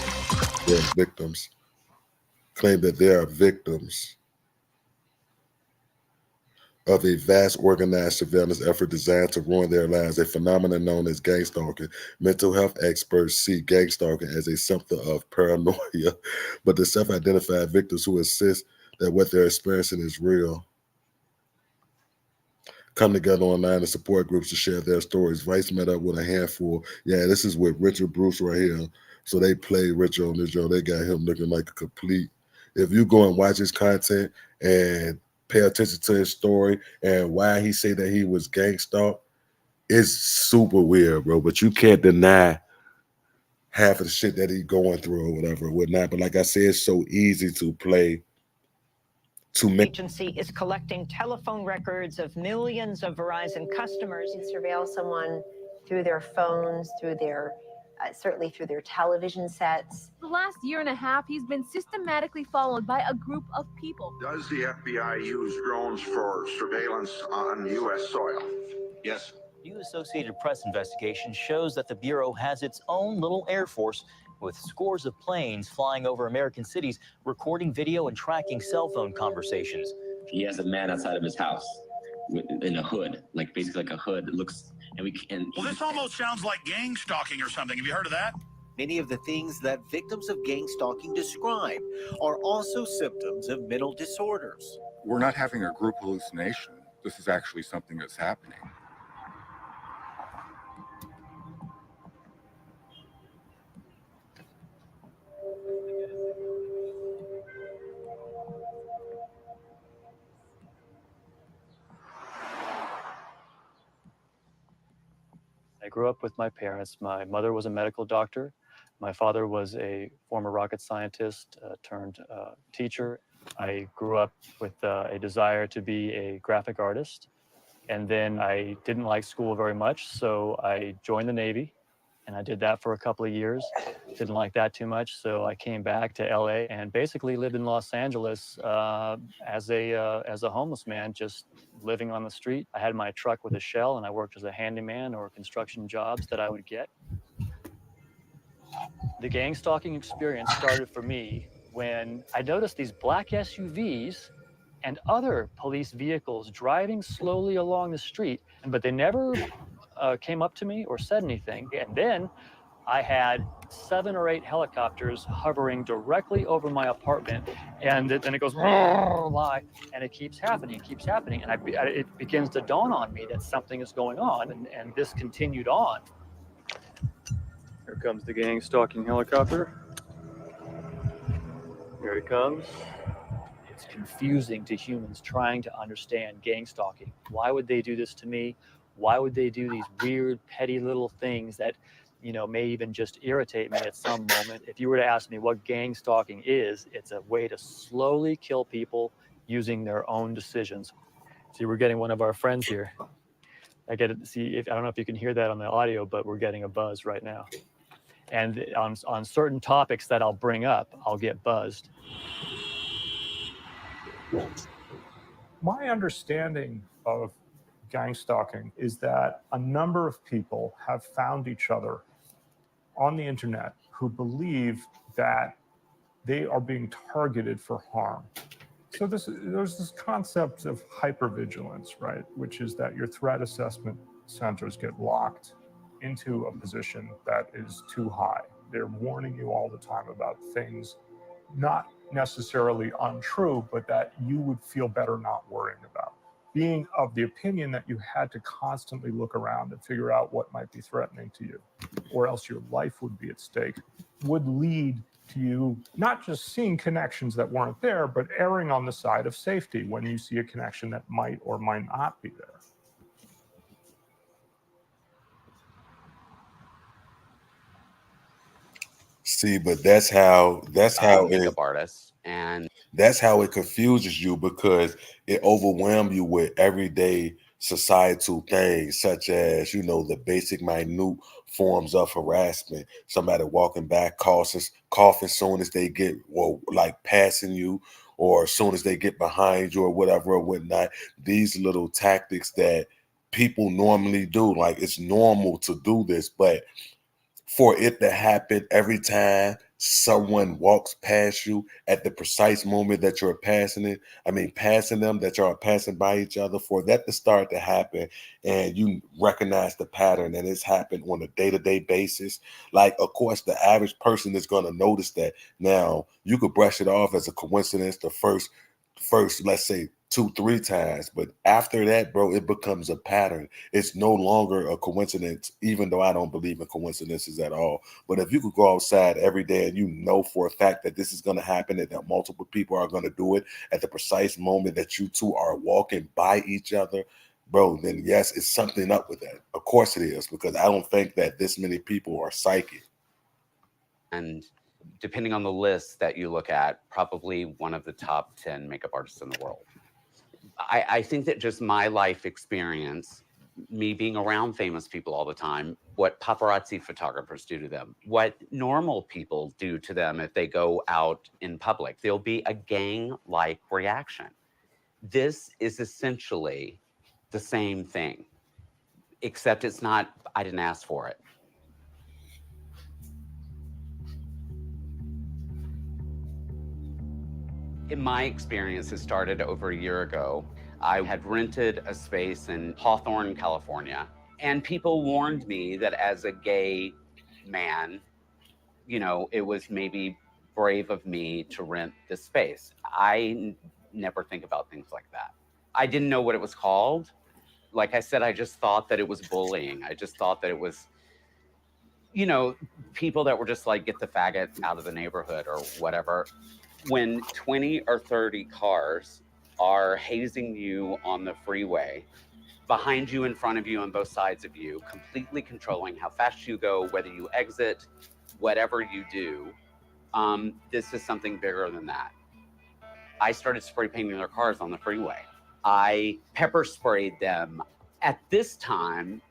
victims. claim that they are victims of a vast organized surveillance effort designed to ruin their lives, a phenomenon known as gang stalking. Mental health experts see gang stalking as a symptom of paranoia, but the self-identified victims who insist that what they're experiencing is real come together online in support groups to share their stories. Vice met up with a handful. Yeah, this is with Richard Bruce right here. So they played Richard on this show. They got him looking like a complete. If you go and watch his content and pay attention to his story and why he say that he was gang stalked, it's super weird, bro. But you can't deny half of the shit that he's going through or whatever or whatnot. But like I said, it's so easy to play. Agency is collecting telephone records of millions of Verizon customers. You surveil someone through their phones, through their certainly through their television sets. The last year and a half, he's been systematically followed by a group of people. Does the FBI use drones for surveillance on U.S. soil? Yes. New Associated Press investigation shows that the Bureau has its own little Air Force with scores of planes flying over American cities, recording video and tracking cell phone conversations. He has a man outside of his house in a hood, like basically like a hood that looks, Well, this almost sounds like gang stalking or something. Have you heard of that? Many of the things that victims of gang stalking describe are also symptoms of mental disorders. We're not having a group hallucination. This is actually something that's happening. I grew up with my parents. My mother was a medical doctor. My father was a former rocket scientist turned teacher. I grew up with a desire to be a graphic artist. And then I didn't like school very much, so I joined the Navy. And I did that for a couple of years. Didn't like that too much, so I came back to LA and basically lived in Los Angeles as a homeless man, just living on the street. I had my truck with a shell, and I worked as a handyman or construction jobs that I would get. The gang stalking experience started for me when I noticed these black SUVs and other police vehicles driving slowly along the street, but they never came up to me or said anything. And then I had 7 or 8 helicopters hovering directly over my apartment, and then it goes and it keeps happening, and it begins to dawn on me that something is going on, and this continued on. Here comes the gang stalking helicopter. Here it comes. It's confusing to humans trying to understand gang stalking. Why would they do this to me? Why would they do these weird, petty little things that, may even just irritate me at some moment? If you were to ask me what gang stalking is, it's a way to slowly kill people using their own decisions. See, we're getting one of our friends here. I don't know if you can hear that on the audio, but we're getting a buzz right now. And on certain topics that I'll bring up, I'll get buzzed. My understanding of gang stalking is that a number of people have found each other on the internet who believe that they are being targeted for harm. So there's this concept of hypervigilance, right? Which is that your threat assessment centers get locked into a position that is too high. They're warning you all the time about things not necessarily untrue, but that you would feel better not worrying about. Being of the opinion that you had to constantly look around and figure out what might be threatening to you, or else your life would be at stake, would lead to you not just seeing connections that weren't there, but erring on the side of safety when you see a connection that might or might not be there. See, but that's how makeup artists, and that's how it confuses you, because it overwhelms you with everyday societal things such as, the basic minute forms of harassment. Somebody walking by coughing soon as they get, like passing you, or as soon as they get behind you or whatever or whatnot. These little tactics that people normally do, like it's normal to do this, but for it to happen every time someone walks past you at the precise moment that you're passing them, that you're passing by each other, for that to start to happen and you recognize the pattern and it's happened on a day-to-day basis. Like, of course, the average person is going to notice that. Now, you could brush it off as a coincidence the first, let's say 2-3 times, but after that, bro, it becomes a pattern. It's no longer a coincidence, even though I don't believe in coincidences at all. But if you could go outside every day and you know for a fact that this is going to happen and that multiple people are going to do it at the precise moment that you two are walking by each other, bro, then yes, it's something up with that. Of course it is, because I don't think that this many people are psychic. And depending on the list that you look at, probably one of the top 10 makeup artists in the world. I think that just my life experience, me being around famous people all the time, what paparazzi photographers do to them, what normal people do to them if they go out in public, there'll be a gang-like reaction. This is essentially the same thing, except it's not, I didn't ask for it. In my experience, it started over a year ago. I had rented a space in Hawthorne, California, and people warned me that as a gay man, you know, it was maybe brave of me to rent this space. I never think about things like that. I didn't know what it was called. Like I said, I just thought that it was bullying. I just thought that it was, you know, people that were just like, get the faggot out of the neighborhood or whatever. When 20 or 30 cars are hazing you on the freeway, behind you, in front of you, on both sides of you, completely controlling how fast you go, whether you exit, whatever you do, this is something bigger than that. I started spray painting their cars on the freeway. I pepper sprayed them. At this time,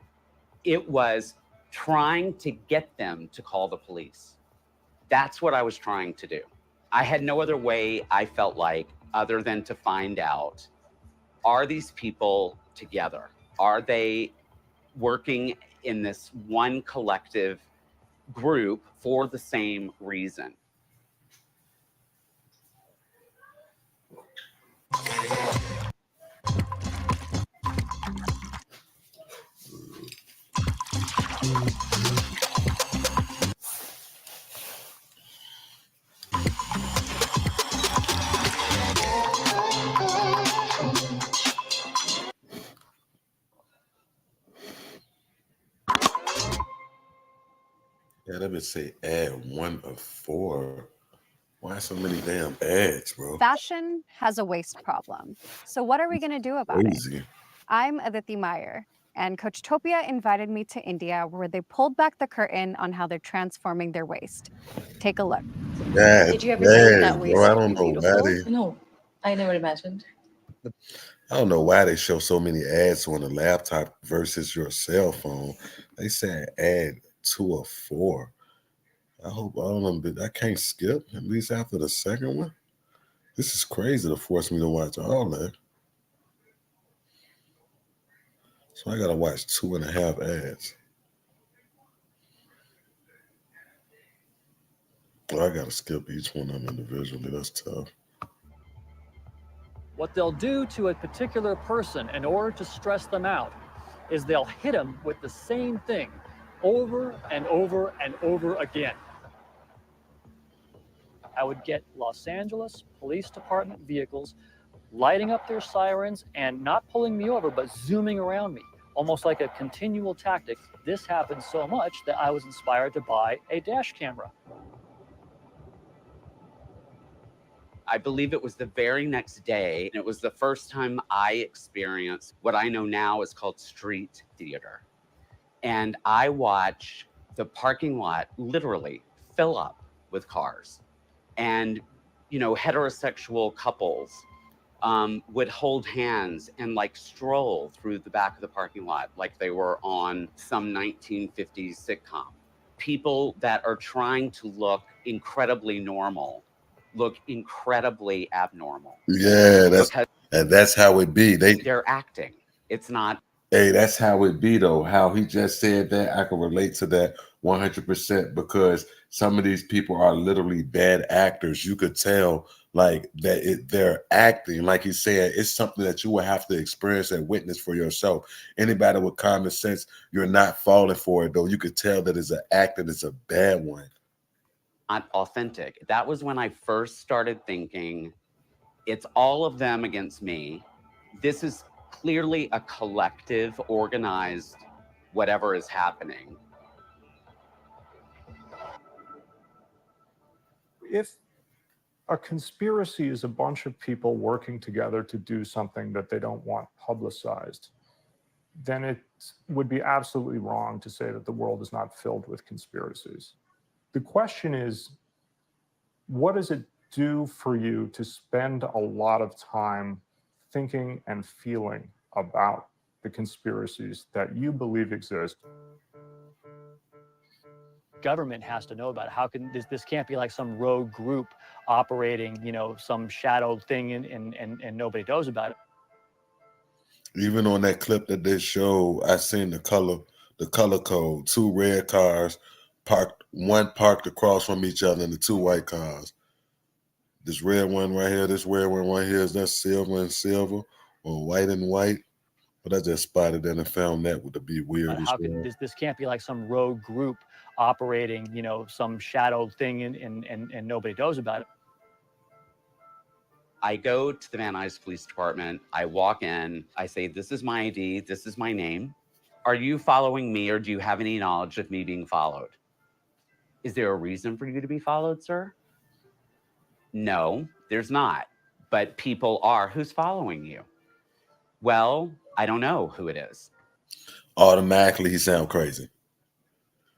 it was trying to get them to call the police. That's what I was trying to do. I had no other way, I felt like, other than to find out, are these people together? Are they working in this one collective group for the same reason? Yeah, that would say ad 1 of 4. Why so many damn ads, bro? Fashion has a waste problem. So what are we going to do about Crazy. it? I'm Aditi Meyer, and Coachtopia invited me to India, where they pulled back the curtain on how they're transforming their waste. Take a look. Did you ever think that bro, waste I could don't be know why beautiful? they. No, I never imagined. I don't know why they show so many ads on a laptop versus your cell phone. They said ad 2 of 4. I hope all of them. I can't skip at least after the second one. This is crazy to force me to watch all that. So I gotta watch 2.5 ads. Well, I gotta skip each one of them individually. That's tough. What they'll do to a particular person in order to stress them out is they'll hit them with the same thing over and over and over again. I would get Los Angeles Police Department vehicles lighting up their sirens and not pulling me over, but zooming around me, almost like a continual tactic. This happened so much that I was inspired to buy a dash camera. I believe it was the very next day, and it was the first time I experienced what I know now is called street theater. And I watched the parking lot literally fill up with cars. And, you know, heterosexual couples would hold hands and like stroll through the back of the parking lot like they were on some 1950s sitcom. People that are trying to look incredibly normal look incredibly abnormal. Yeah, that's how it be. They're acting. It's not Hey, that's how it be though. How he just said that, I can relate to that 100% because some of these people are literally bad actors. You could tell like that they're acting. Like he said, it's something that you will have to experience and witness for yourself. Anybody with common sense, you're not falling for it though. You could tell that it's an act and it's a bad one. Not authentic. That was when I first started thinking, it's all of them against me. This is clearly a collective, organized, whatever is happening. If a conspiracy is a bunch of people working together to do something that they don't want publicized, then it would be absolutely wrong to say that the world is not filled with conspiracies. The question is, what does it do for you to spend a lot of time thinking and feeling about the conspiracies that you believe exist? Government has to know about it. How can this can't be like some rogue group operating, some shadowed thing and nobody knows about it. Even on that clip that they showed, I seen the color code. 2 red cars one parked across from each other, and the 2 white cars. This red one right here, this red one right here, is that silver and silver or white and white? But I just spotted that and found that would be weird. How can this can't be like some rogue group operating, some shadowed thing and nobody knows about it. I go to the Van Nuys Police Department. I walk in. I say, this is my ID. This is my name. Are you following me, or do you have any knowledge of me being followed? Is there a reason for you to be followed, sir? No, there's not. But people are. Who's following you? Well, I don't know who it is. Automatically, he sound crazy.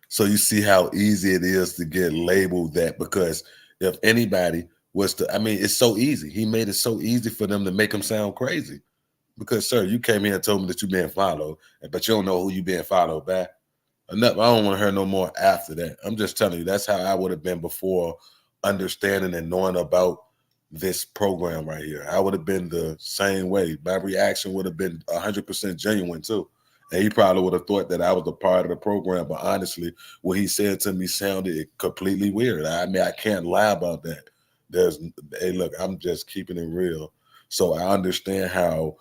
So you see how easy it is to get labeled that, because if anybody was to, I mean, it's so easy. He made it so easy for them to make him sound crazy. Because, sir, you came here and told me that you're being followed, but you don't know who you're being followed by. Enough. I don't want to hear no more after that. I'm just telling you, that's how I would have been before understanding and knowing about this program right here. I would have been the same way. My reaction would have been 100% genuine too. And he probably would have thought that I was a part of the program. But honestly, what he said to me sounded completely weird. I mean, I can't lie about that. Hey, look, I'm just keeping it real. So I understand how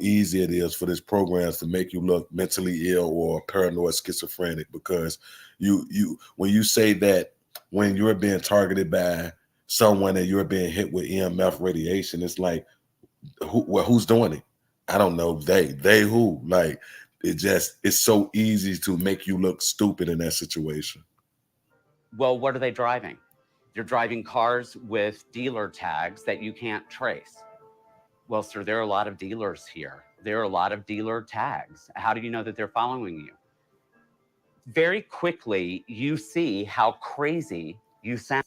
easy it is for these programs to make you look mentally ill or paranoid schizophrenic, because you when you say that when you're being targeted by someone and you're being hit with EMF radiation, it's like, who's doing it? I don't know. They who? Like, it's so easy to make you look stupid in that situation. Well, what are they driving? They're driving cars with dealer tags that you can't trace. Well, sir, there are a lot of dealers here. There are a lot of dealer tags. How do you know that they're following you? Very quickly, you see how crazy you sound.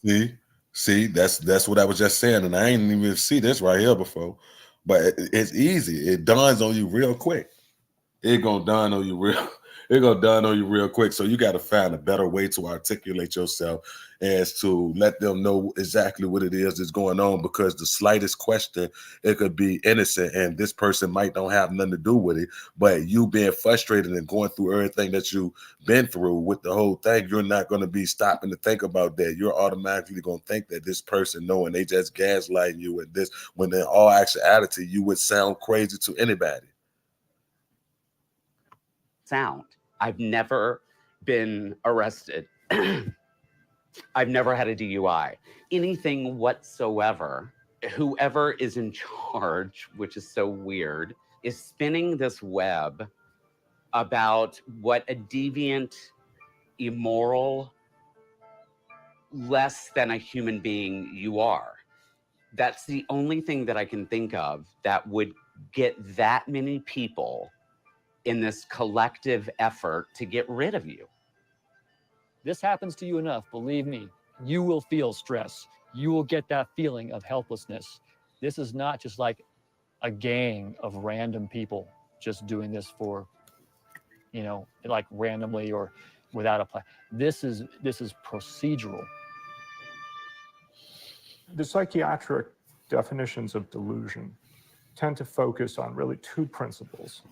See, that's what I was just saying, and I ain't even see this right here before. But it's easy. It dawns on you real quick. It's gonna dawn on you real quick. So you got to find a better way to articulate yourself as to let them know exactly what it is that's going on, because the slightest question, it could be innocent and this person might don't have nothing to do with it, but you being frustrated and going through everything that you've been through with the whole thing, you're not going to be stopping to think about that. You're automatically going to think that this person knowing they just gaslighting you with this, when in all actuality you would sound crazy to anybody. Sound. I've never been arrested. I've never had a DUI, anything whatsoever. Whoever is in charge, which is so weird, is spinning this web about what a deviant, immoral, less than a human being you are. That's the only thing that I can think of that would get that many people in this collective effort to get rid of you. This happens to you enough, believe me, you will feel stress. You will get that feeling of helplessness. This is not just like a gang of random people just doing this for, like randomly or without a plan. This is procedural. The psychiatric definitions of delusion tend to focus on really 2 principles.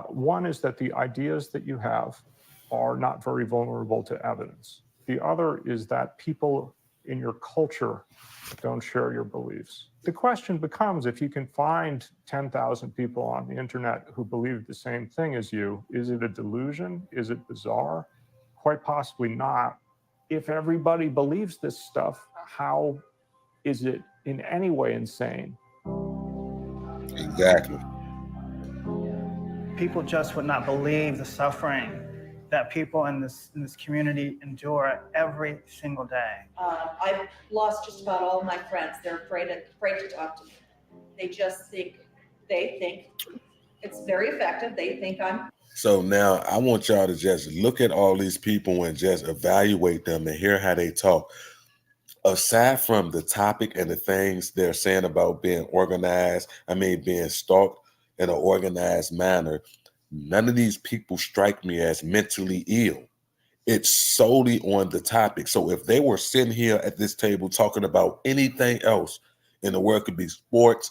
One is that the ideas that you have are not very vulnerable to evidence. The other is that people in your culture don't share your beliefs. The question becomes, if you can find 10,000 people on the internet who believe the same thing as you, is it a delusion? Is it bizarre? Quite possibly not. If everybody believes this stuff, how is it in any way insane? Exactly. People just would not believe the suffering that people in this community endure every single day. I've lost just about all my friends. They're afraid to talk to me. They think it's very effective. They think I'm. So now I want y'all to just look at all these people and just evaluate them and hear how they talk. Aside from the topic and the things they're saying about being organized, being stalked in an organized manner, none of these people strike me as mentally ill. It's solely on the topic. So if they were sitting here at this table talking about anything else in the world, it could be sports,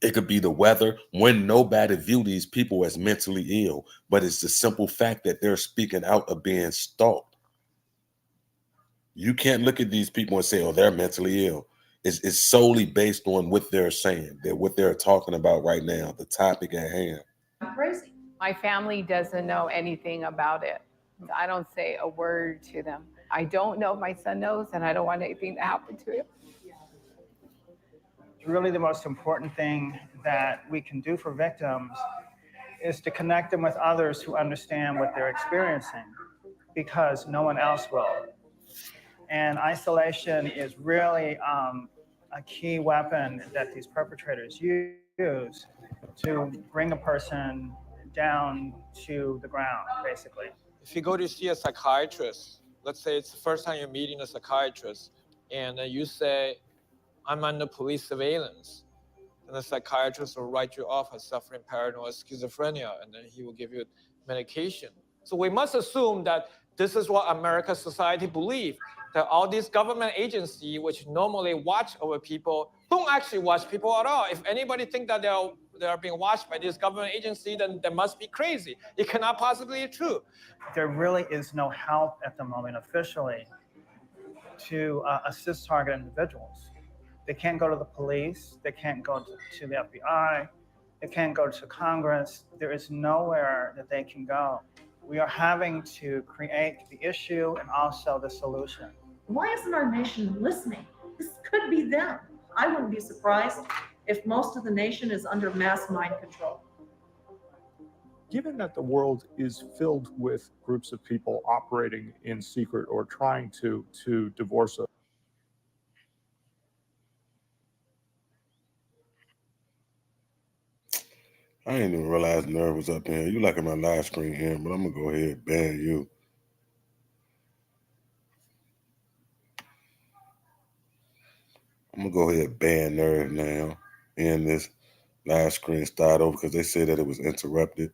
it could be the weather, when nobody view these people as mentally ill, but it's the simple fact that they're speaking out of being stalked. You can't look at these people and say, oh, they're mentally ill. It's solely based on what they're saying, what they're talking about right now, the topic at hand. I'm crazy. My family doesn't know anything about it. I don't say a word to them. I don't know if my son knows, and I don't want anything to happen to him. Really, the most important thing that we can do for victims is to connect them with others who understand what they're experiencing, because no one else will. And isolation is really a key weapon that these perpetrators use to bring a person down to the ground, basically. If you go to see a psychiatrist, let's say it's the first time you're meeting a psychiatrist, and you say, I'm under police surveillance, and the psychiatrist will write you off as suffering paranoid schizophrenia, and then he will give you medication. So we must assume that this is what American society believes, that all these government agencies, which normally watch over people, don't actually watch people at all. If anybody think that they are being watched by this government agency, then they must be crazy. It cannot possibly be true. There really is no help at the moment officially to assist target individuals. They can't go to the police. They can't go to the FBI. They can't go to Congress. There is nowhere that they can go. We are having to create the issue and also the solution. Why isn't our nation listening? This could be them. I wouldn't be surprised if most of the nation is under mass mind control. Given that the world is filled with groups of people operating in secret or trying to divorce us, I didn't even realize Nerve was up here. You like in my live screen here, but I'm gonna go ahead and ban you. I'm gonna go ahead and ban Nerve now. And this live screen start over because they said that it was interrupted.